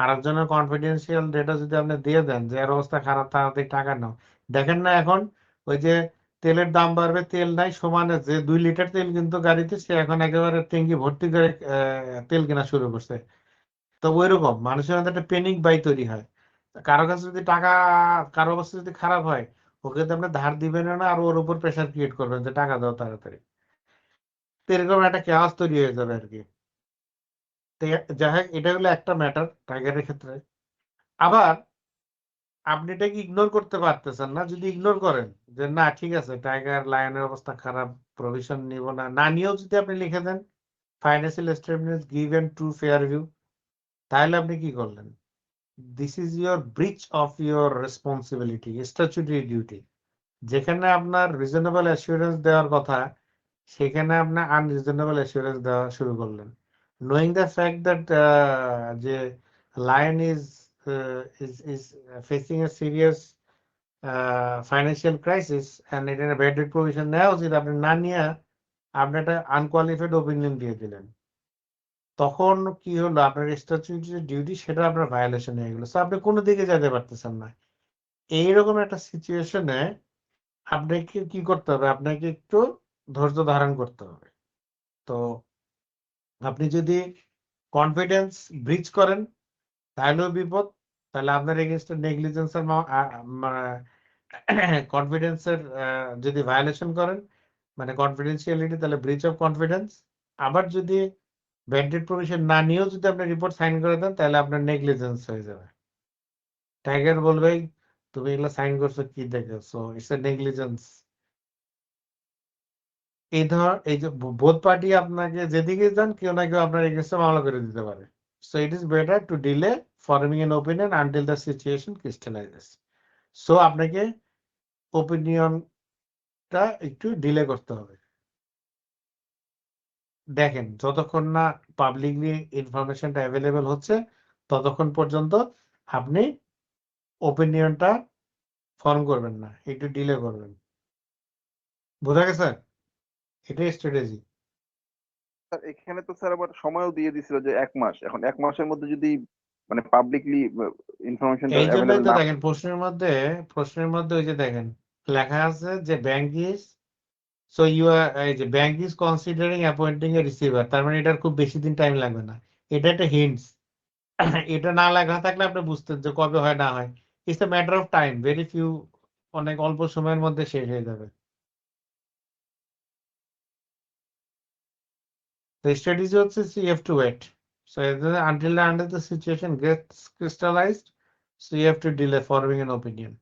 আরেকজনের confidential data যদি আপনি দিয়ে দেন যে এর অবস্থা খারাপ, তাড়াতাড়ি টাকা নাও, দেখেন না এখন ওই যে তেলের দাম বাড়বে, তেল নাই সমানে, যে 2 লিটার তেল কিন্তু গাড়িতে, সে এখন একেবারে ট্যাঙ্কি ভর্তি করে তেল কেনা শুরু করছে। তো ওই রকম মানুষের মধ্যে একটা প্যানিক বাই তৈরি হয়। কারো কাছে যদি টাকা, কারো অবস্থা যদি খারাপ হয়, ওকে তো আপনি ধার দিবেন না, আর ওর উপর প্রেশার ক্রিয়েট করবেন যে টাকা দাও তাড়াতাড়ি। তো এরকম একটা কেওয়াস তৈরি হয়ে যাবে আর কি। তো যাই হোক, এটা হলো একটা ম্যাটার টাইগারের ক্ষেত্রে। আবার আপনি এটাকে ইগনোর করতে পারতেছেন না। যদি ইগনোর করেন যে না ঠিক আছে টাইগার লায়নের অবস্থা খারাপ, প্রভিশন নিব না, না নিয়েও যদি আপনি লিখে দেন financial statements given true fair view, তাহলে আপনি কি করলেন? This is your breach of your responsibility, statutory duty. যেখানে আপনার রিজনেবল অ্যাসিওরেন্স দেওয়ার কথা, সেখানে আপনার আনরিজনেবল অ্যাসিওরেন্স দেওয়া শুরু করলেন। নোয়িং দ্য ফ্যাক্ট দ্যাট যে lion is facing A serious financial crisis and এটা ব্যাড ডেট প্রভিশন নেওয়া উচিত, আপনি না নিয়ে আপনি একটা আনকোয়ালিফাইড ওপিনিয়ন দিয়ে দিলেন। তখন কি হলো, আপনার স্ট্যাচুটরি ডিউটি সেটা আপনার ভায়োলেশন হয়ে গেল, সো আপনি কোনো দিকে যেতে পারতেছেন না। এইরকম একটা সিচুয়েশনে আপনাকে কি করতে হবে? আপনাকে একটু ধৈর্য ধারণ করতে হবে। তো আপনি যদি কনফিডেন্স ব্রিচ করেন তাহলেও বিপদ, তাহলে আপনার এগেইনস্টে নেগলিজেন্সের কনফিডেন্সের যদি ভায়োলেশন করেন মানে কনফিডেন্সিয়ালিটি, তাহলে ব্রিচ অফ কনফিডেন্স। আবার যদি ব্যাড ডেট প্রভিশন না নিয়েও যদি আপনি রিপোর্ট সাইন করে দেন, তাহলে আপনার নেগলিজেন্স হয়ে যাবে। টাইগার বলবে তুমি এগুলো সাইন করছো কি দেখেছো, ইটস এ নেগলিজেন্স। এই যে বোথ পার্টি আপনাকে যেদিকে যান, কেউ না কেউ আপনার এগেইনস্টে মামলা করে দিতে পারে। So it is better to delay forming an opinion until the situation crystallizes. So আপনাকে ওপিনিয়নটা একটু ডিলে করতে হবে। দেখেন, যতক্ষণ না পাবলিকলি ইনফরমেশনটা অ্যাভেলেবেল হচ্ছে, ততক্ষণ পর্যন্ত আপনি ওপিনিয়নটা ফর্ম করবেন না, একটু ডিলে করবেন। বোঝা গেছে? এটাই স্ট্র্যাটেজি। স্যার এখানে তো স্যার আবার সময়ও দিয়ে দিছিল যে 1 মাস, এখন 1 মাসের মধ্যে যদি মানে পাবলিকলি ইনফরমেশনটা এই জন্যই অ্যাভেলেবল তো না দেখেন প্রশ্নের মধ্যে ওই যে দেখেন লেখা আছে যে bank is so you are এই যে bank is considering appointing a receiver, তার মানে এটার খুব বেশি দিন টাইম লাগবে না। এটা একটা হিন্টস। এটা না লেখা থাকলে আপনি বুঝতেন যে কবে হয় না হয়। It's a matter of time, very few, অনেক অল্প সময়ের মধ্যে শেষ হয়ে যাবে। The strategy হচ্ছে so you have to wait. So until the situation gets crystallized, so you have to delay forming an opinion.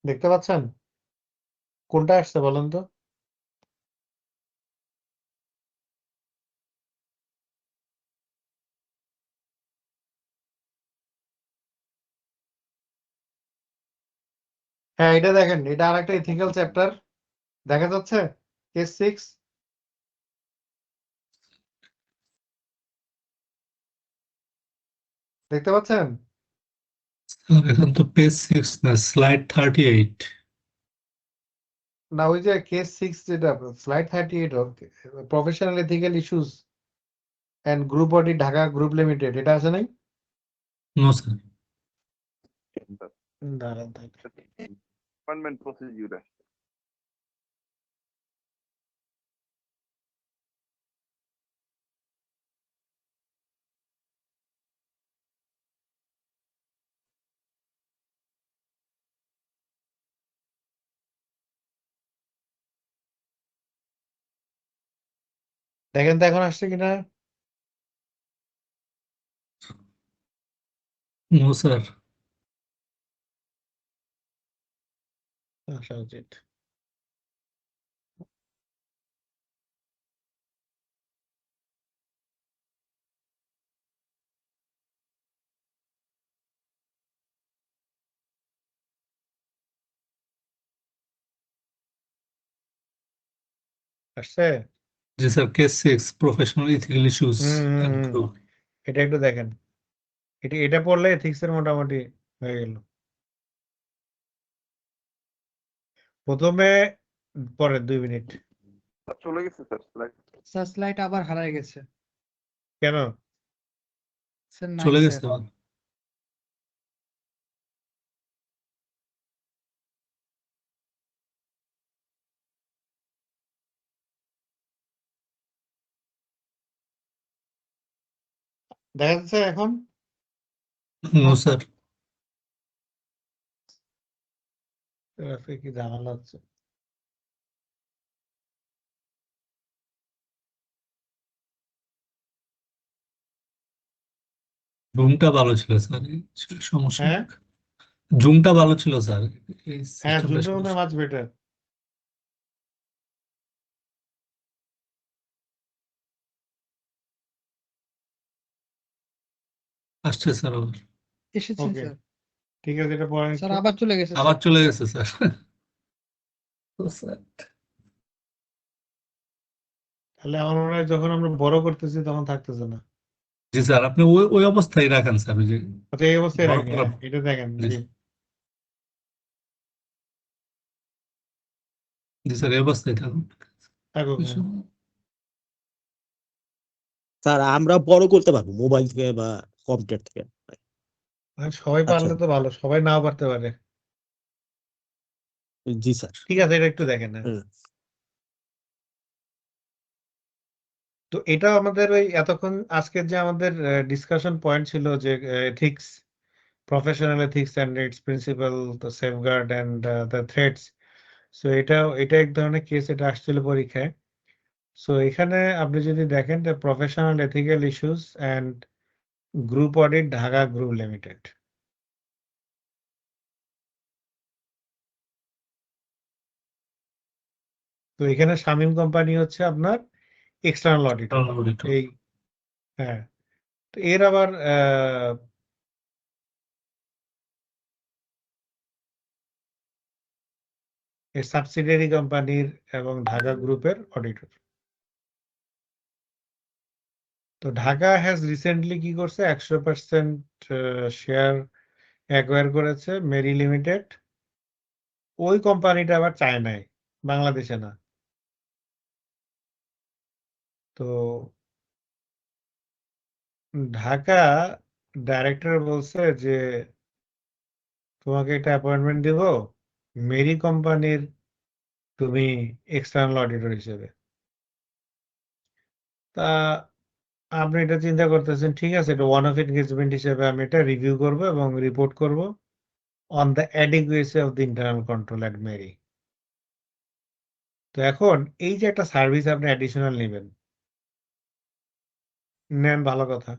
দেখতে পাচ্ছেন কোনটা আসছে বলেন তো? হ্যাঁ এটা দেখেন, এটা আরেকটা ইথিক্যাল চ্যাপ্টার দেখা যাচ্ছে, কেস 6। দেখতে পাচ্ছেন? এখন তো পেজ 6 না, স্লাইড 38। না ওই যে কেস 6 যেটা slide 38, professional ethical issues and group body Dhaka group limited, এটা আছে নাই? No sir. দাঁড়ান অ্যাপয়েন্টমেন্ট প্রসিডিউর। দেখেন তো এখন আসছে কিনা। No sir. আসা উচিত। আসছে? জি sir, case 6 professional ethical issues and group. এটা একটু দেখেন, এটা পড়লে এথিক্স এর মোটামুটি হয়ে গেল। প্রথমে পরে 2 মিনিট। চলে গেছে স্যার স্লাইড। স্যার স্লাইড আবার হারায় গেছে। কেন? স্যার নাই চলে স্যার। গেছে। দেখা যাচ্ছে এখন? No sir. কি ঝামেলা হচ্ছে। জুমটা ভালো ছিল স্যার, এই ছিল সমস্যা। হ্যাঁ জুমটা ভালো ছিল স্যার, এই হ্যাঁ, সিস্টেমটা জুনটা মনে হয় সমস্যা। মাছ বেটার। আসছে স্যার আবার। এসেছেন ওকে স্যার। ঠিক আছে, এটা পড়েন স্যার একটু। আবার চলে গেছে আবার স্যার। চলে গেছে স্যার। তো স্যার তাহলে আমার মনে হয় যখন আমরা বড় করতেছি তখন থাকতেছে না। জি স্যার, আপনি ওই ওই অবস্থায় রাখেন স্যার, ওই যে আচ্ছা এই অবস্থায় বড় রাখি, করা। হ্যাঁ এটা দেখেন। জি জি জি স্যার, এই অবস্থায় থাকুন। থাকুক, হ্যাঁ। স্যার আমরা বড় করতে পারবো মোবাইল থেকে বা কম্পিউটার থেকে। আর সবাই আচ্ছা পারলে তো ভালো, সবাই নাও পারতে পারে। জি স্যার। ঠিক আছে, এটা একটু দেখেন। হ্যাঁ হুম। তো এটা আমাদের ওই এতক্ষণ আজকের যে আমাদের ডিসকাশন পয়েন্ট ছিল যে ethics, professional ethics and it's principal, the safeguard and the threats. So এটা এক ধরনের কেস, এটা আসছিল পরীক্ষায়। সো এখানে আপনি যদি দেখেন যে professional ethical issues and group audit Dhaka group limited, তো এখানে শামীম কোম্পানি হচ্ছে আপনার এক্সটার্নাল অডিটর। External auditor. এই হ্যাঁ, তো এর আবার এর সাবসিডিয়ারি কোম্পানির এবং ঢাকা গ্রুপের অডিটর। তো ঢাকা হ্যাজ রিসেন্টলি কি করছে, 100% শেয়ার অ্যাকোয়ার করেছে মেরি লিমিটেড। ওই কোম্পানিটা আবার চায়নায়, বাংলাদেশে না। তো ঢাকা ডাইরেক্টর বলছে যে তোমাকে একটা অ্যাপয়েন্টমেন্ট দিব মেরি কোম্পানির, তুমি এক্সটার্নাল অডিটর হিসেবে। তা আপনি এটা চিন্তা করতেছেন, ঠিক আছে, এটা ওয়ান অফ এনগেজমেন্ট হিসেবে আমি এটা রিভিউ করব এবং রিপোর্ট করব on the adequacy of the internal control at Mary. তো এখন এই যে একটা সার্ভিস আপনি অ্যাডিশনাল নেবেন, নেন, ভালো কথা।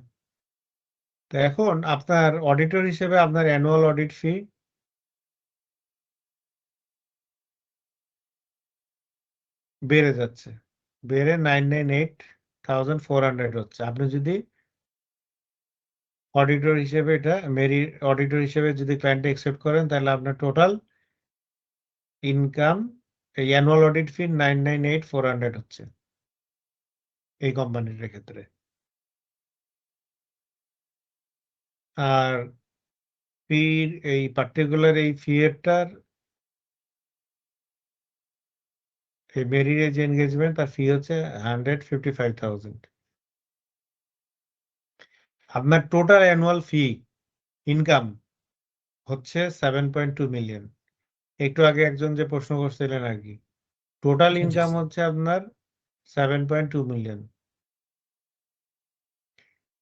তো এখন আপনার অডিটর হিসেবে আপনার অ্যানুয়াল অডিট ফি বেড়ে যাচ্ছে, বেড়ে 998,400 হচ্ছে। আপনি যদি অডিটর হিসেবে এটা মেরি অডিটর হিসেবে যদি ক্লায়েন্ট অ্যাকসেপ্ট করেন, তাহলে আপনার টোটাল ইনকাম এই অ্যানুয়াল অডিট ফি 998,400 হচ্ছে এই কোম্পানির ক্ষেত্রে। আর ফির এই পার্টিকুলার এই ফিয়েরটার এই মেরির যে এনগেজমেন্ট তার ফি হচ্ছে 155,000। আপনার টোটাল অ্যানুয়াল ফি ইনকাম হচ্ছে 7.2 মিলিয়ন। একটু আগে একজন যে প্রশ্ন করছিলেন আর কি, টোটাল ইনকাম হচ্ছে আপনার 7.2 মিলিয়ন।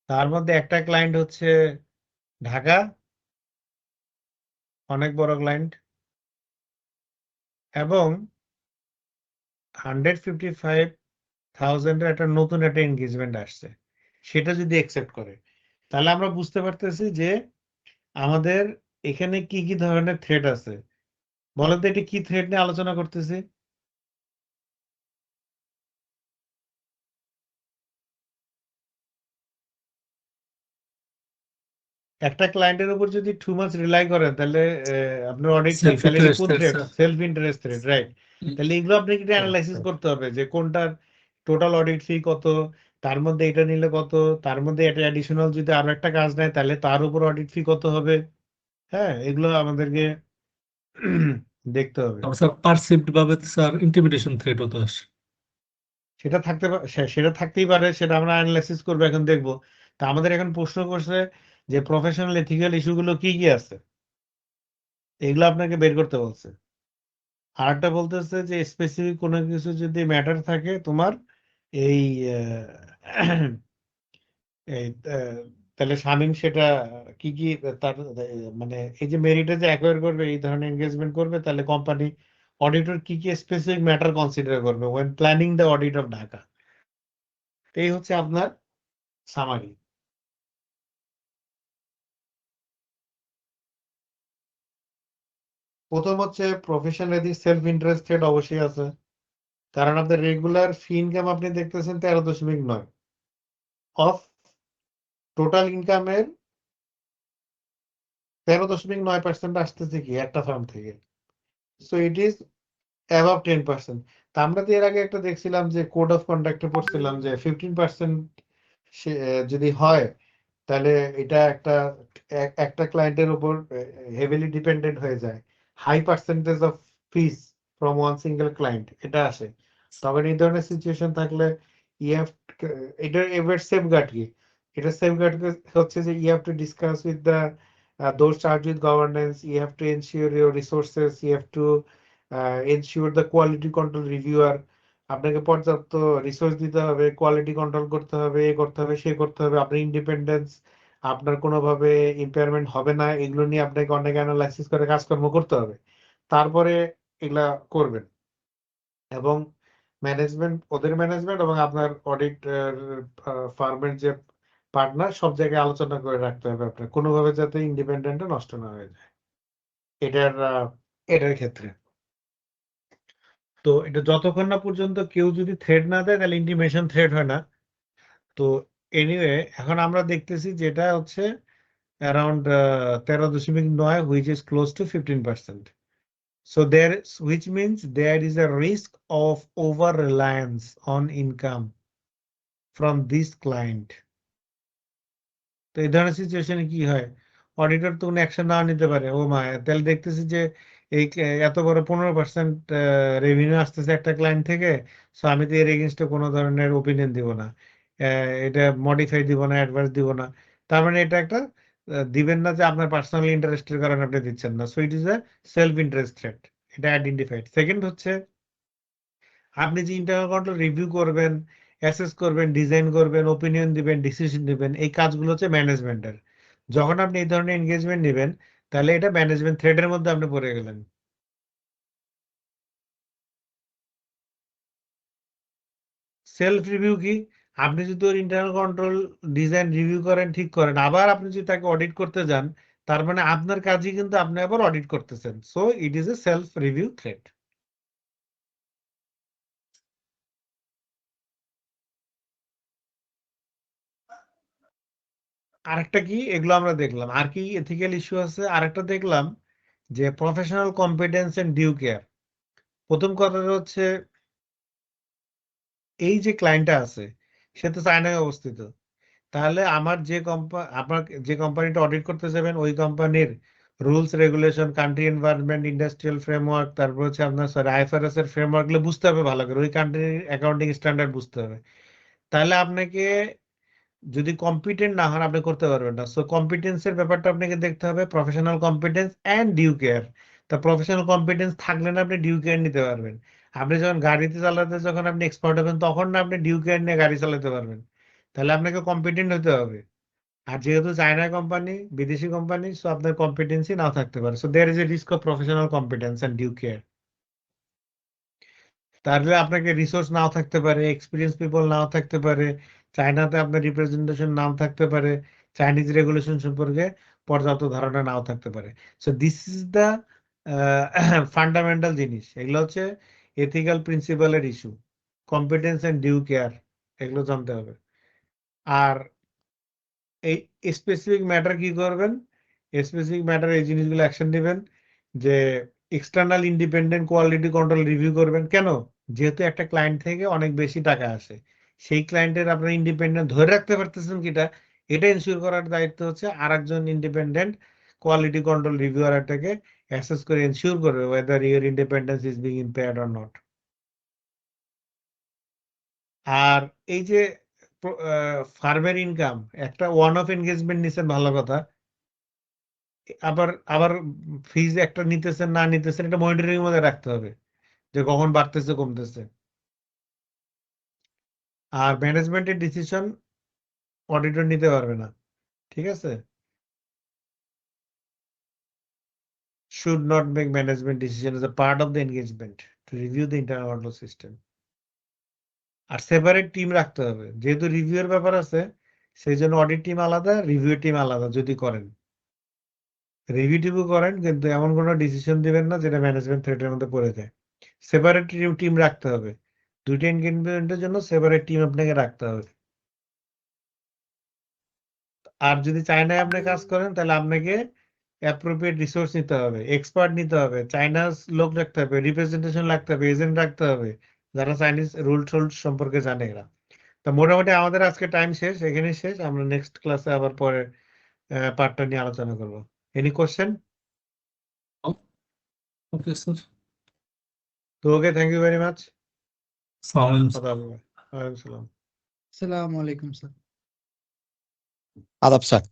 তার মধ্যে একটা ক্লায়েন্ট হচ্ছে ঢাকা, অনেক বড় ক্লায়েন্ট, এবং 155,000 একটা নতুন একটা এনগেজমেন্ট আসছে, সেটা যদি অ্যাকসেপ্ট করে, তাহলে আমরা বুঝতে পারতেছি যে আমাদের এখানে কি কি ধরনের থ্রেট আছে। বলেন তো এটি কি থ্রেট নিয়ে আলোচনা করতেছি? একটা ক্লায়েন্টের উপর যদি টু মাচ রিলাই করেন, তাহলে আপনার অডিট কি, তাহলে এটি কোন Self-interested, threat? sir. Self interest threat, right? তাহলে এগুলো আপনাকে একটু অ্যানালাইসিস করতে হবে যে কোনটার টোটাল অডিট ফি কত, তার মধ্যে এটা নিলে কত, তার মধ্যে এটা অ্যাডিশনাল যদি আরো একটা কাজ নেয় তাহলে তার উপর অডিট ফি কত হবে। হ্যাঁ, এগুলো আমাদেরকে দেখতে হবে। আমার স্যার পারসিভড ভাবে স্যার ইন্টিমিডেশন থ্রেট হতে আসে। সেটা থাকতে সেটা থাকতেই পারে, সেটা আমরা অ্যানালাইসিস করবো, এখন দেখবো। তা আমাদের এখন প্রশ্ন করছে যে প্রফেশনাল এথিক্যাল ইস্যুগুলো কি কি আছে, এগুলো আপনাকে বের করতে বলছে। আরেকটা বলতেছে যে স্পেসিফিক কোনো কিছু যদি ম্যাটার থাকে তোমার এই এই তাহলে শামীম সেটা কি কি তার মানে এই যে মেরিটে যে অ্যাকোয়ার করবে, এই ধরনের এনগেজমেন্ট করবে, তাহলে কোম্পানি অডিটর কি কি স্পেসিফিক ম্যাটার কনসিডার করবে when planning the audit of Dhaka. এই হচ্ছে আপনার সামারি। প্রথম হচ্ছে প্রফেশন এদিক সেলফ ইন্টারেস্টেড অবশ্যই আছে, কারণ আপনার রেগুলার ফি ইনকাম আপনি দেখতেছেন 13.9 অফ টোটাল ইনকামের 13.9% আসতেছে কি একটা ফার্ম থেকে। So it is above 10%। তা আমরা তো এর আগে একটা দেখছিলাম যে কোড অফ কন্ডাক্টে পড়ছিলাম যে 15% যদি হয়, তাহলে এটা একটা ক্লায়েন্টের উপর হেভিলি ডিপেন্ডেন্ট হয়ে যায়, high percentage of fees from one single client এটা আসে। তবে এই ধরনের সিচুয়েশন থাকলে ইউ হ্যাভ, এটা এবার সেফগার্ড কি, এটা সেফগার্ড হচ্ছে যে you have to discuss with the those charged with governance. You have to ensure your resources, you have to ensure the quality control reviewer, আপনাকে পর্যাপ্ত রিসোর্স দিতে হবে, কোয়ালিটি কন্ট্রোল করতে হবে, এ করতে হবে, সে করতে হবে, আপনার ইন্ডিপেন্ডেন্স, আপনার কোনোভাবে ইম্পেয়ারমেন্ট হবে না, এগুলো নিয়ে আপনাকে অনেক অ্যানালাইসিস করে কাজকর্ম করতে হবে, তারপরে এগুলা করবেন। এবং ম্যানেজমেন্ট, ওদের ম্যানেজমেন্ট এবং আপনার অডিট ফার্মের যে পার্টনার, সব জায়গায় আলোচনা করে রাখতে হবে আপনার, কোনোভাবে যাতে ইন্ডিপেন্ডেন্ট নষ্ট না হয়ে যায় এটার ক্ষেত্রে। তো এটা যতক্ষণ না পর্যন্ত কেউ যদি থ্রেড না দেয় তাহলে ইন্টিমেশন থ্রেড হয় না। তো এনিওয়ে এখন আমরা দেখতেছি যেটা হচ্ছে around 13.9, which is close two 15%. So there, which means there is a risk of over reliance on income from this client. তো এই ধরনের সিচুয়েশনে কি হয়, অডিটর তো কোনো অ্যাকশন না নিতে পারে। ও মা, তাহলে দেখতেছি যে এই এত বড় 15% রেভিনিউ আসতেছে একটা ক্লায়েন্ট থেকে, সো আমি তো এর এগেনস্টে কোনো ধরনের ওপিনিয়ন দিব না, এটা মডিফাই দিব না, অ্যাডভাইস দিব না। তার মানে এটা একটা দিবেন না যে আপনার পার্সোনাল ইন্টারেস্টের কারণে আপনি দিচ্ছেন না। So it is a self interest threat, এটা আইডেন্টিফাইড। সেকেন্ড হচ্ছে আপনি যে ইন্টারনাল কন্ট্রোল রিভিউ করবেন, অ্যাসেস করবেন, ডিজাইন করবেন, ওপিনিয়ন দিবেন, ডিসিশন দিবেন, এই কাজগুলো হচ্ছে ম্যানেজমেন্টের। যখন আপনি এই ধরনের এনগেজমেন্ট নেবেন তাহলে এটা ম্যানেজমেন্ট থ্রেডের মধ্যে আপনি পড়ে গেলেন। সেলফ রিভিউ কি? আপনি যদি ওর ইন্টারনাল কন্ট্রোল ডিজাইন রিভিউ করেন, ঠিক করেন, আবার আপনি যদি তাকে অডিট করতে যান, তার মানে আপনার কাজই কিন্তু আপনি আবার অডিট করতেছেন। So it is a self review thread. আরেকটা কি, এগুলো আমরা দেখলাম। আর কি এথিক্যাল ইস্যু আছে? আরেকটা দেখলাম যে professional competence and due care. প্রথম কথাটা হচ্ছে এই যে ক্লায়েন্টটা আছে সে তো চায়নায় অবস্থিত, তাহলে আমার যে আপনার যে কোম্পানিটা অডিট করতে যাবেন ওই কোম্পানির rules regulation, country environment, industrial framework, তারপর হচ্ছে আপনার আইএফআরএস এর ফ্রেমওয়ার্ক গুলো বুঝতে হবে ভালো করে, ওই কান্ট্রির অ্যাকাউন্টিং স্ট্যান্ডার্ড বুঝতে হবে। তাহলে আপনাকে যদি কম্পিটেন্ট না হন আপনি করতে পারবেন না। সো কম্পিটেন্সের ব্যাপারটা আপনাকে দেখতে হবে, professional competence and due care. তা প্রফেশনাল কম্পিটেন্স থাকলে না আপনি ডিউ কেয়ার নিতে পারবেন। আপনি যখন গাড়িতে চালাতে যখন আপনি এক্সপার্ট হবেন তখন না আপনি ডিউ কেয়ার নিয়ে গাড়ি চালাতে পারবেন। তাহলে আপনাকে কম্পিটেন্ট হতে হবে। আর যেহেতু চায়না কোম্পানি, বিদেশি কোম্পানি, সো আপনার কম্পিটেন্সি নাও থাকতে পারে। So there is a risk of professional competence and due care. তাহলে আপনাকে রিসোর্স নাও থাকতে পারে, এক্সপিরিয়েন্স পিপল নাও থাকতে পারে, চায়নাতে আপনার রিপ্রেজেন্টেশন নাও থাকতে পারে, চাইনিজ রেগুলেশন সম্পর্কে পর্যাপ্ত ধারণা নাও থাকতে পারে। So this is the fundamental জিনিস। এগুলো হচ্ছে এথিক্যাল প্রিন্সিপালের issue, competence and due care, এগুলো জানতে হবে। আর এই স্পেসিফিক ম্যাটার কি করবেন? স্পেসিফিক ম্যাটার এই জিনিসগুলো অ্যাকশন দিবেন যে external independent quality control review করবেন। কেন? যেহেতু একটা ক্লায়েন্ট থেকে অনেক বেশি টাকা আসে, সেই ক্লায়েন্টের আপনার ইন্ডিপেন্ডেন্ট ধরে রাখতে পারতেছেন কিটা এটা এনশিওর করার দায়িত্ব হচ্ছে আরেকজন ইন্ডিপেন্ডেন্ট কোয়ালিটি কন্ট্রোল রিভিউয়ারটাকে অ্যাসেস করে এনশিওর করবে whether your independence is being impaired or not. আর এই যে ফার্মের ইনকাম, একটা ওয়ান অফ এনগেজমেন্ট নিছেন, ভালো কথা, আবার আবার ফিজ একটা নিতেছেন না নিতেছেন এটা মনিটরিং এর মধ্যে রাখতে হবে যে কখন বাড়তেছে কমতেছে। আর ম্যানেজমেন্টের ডিসিশন অডিটর নিতে পারবে না, ঠিক আছে? should not make management decision as a part of the engagement to review the internal control system. আর সেপারেট টিম রাখতে হবে, যেহেতু রিভিউ এর ব্যাপার আছে সেই জন্য অডিট টিম আলাদা, রিভিউ টিম আলাদা। যদি করেন রিভিউ টিমও করেন, কিন্তু এমন কোনো ডিসিশন দিবেন না যেটা ম্যানেজমেন্ট থ্রেটের মধ্যে পড়ে যায়। সেপারেট টিম রাখতে হবে, দুইটা এনগেজমেন্টের জন্য সেপারেট টিম আপনাকে রাখতে হবে। আর যদি চায়নায় আপনি কাজ করেন তাহলে আপনাকে অ্যাপ্রোপ্রিয়েট রিসোর্স নিতে হবে, এক্সপার্ট নিতে হবে, চাইনার লোক রাখতে হবে, রিপ্রেজেন্টেশন রাখতে হবে, এজেন্ট রাখতে হবে যারা চাইনিজ রুল টুল সম্পর্কে জানে এরা। তো মোটামুটি আমাদের আজকে টাইম শেষ, এখানে শেষ। আমরা নেক্সট ক্লাসে আবার পরে পার্টটা নিয়ে আলোচনা করবো। Any question? Okay, sir. তো okay, thank you very much. Sounds কথা বলবো। ওয়ালাইকুম সালাম। আসসালামু আলাইকুম স্যার। আদাব স্যার।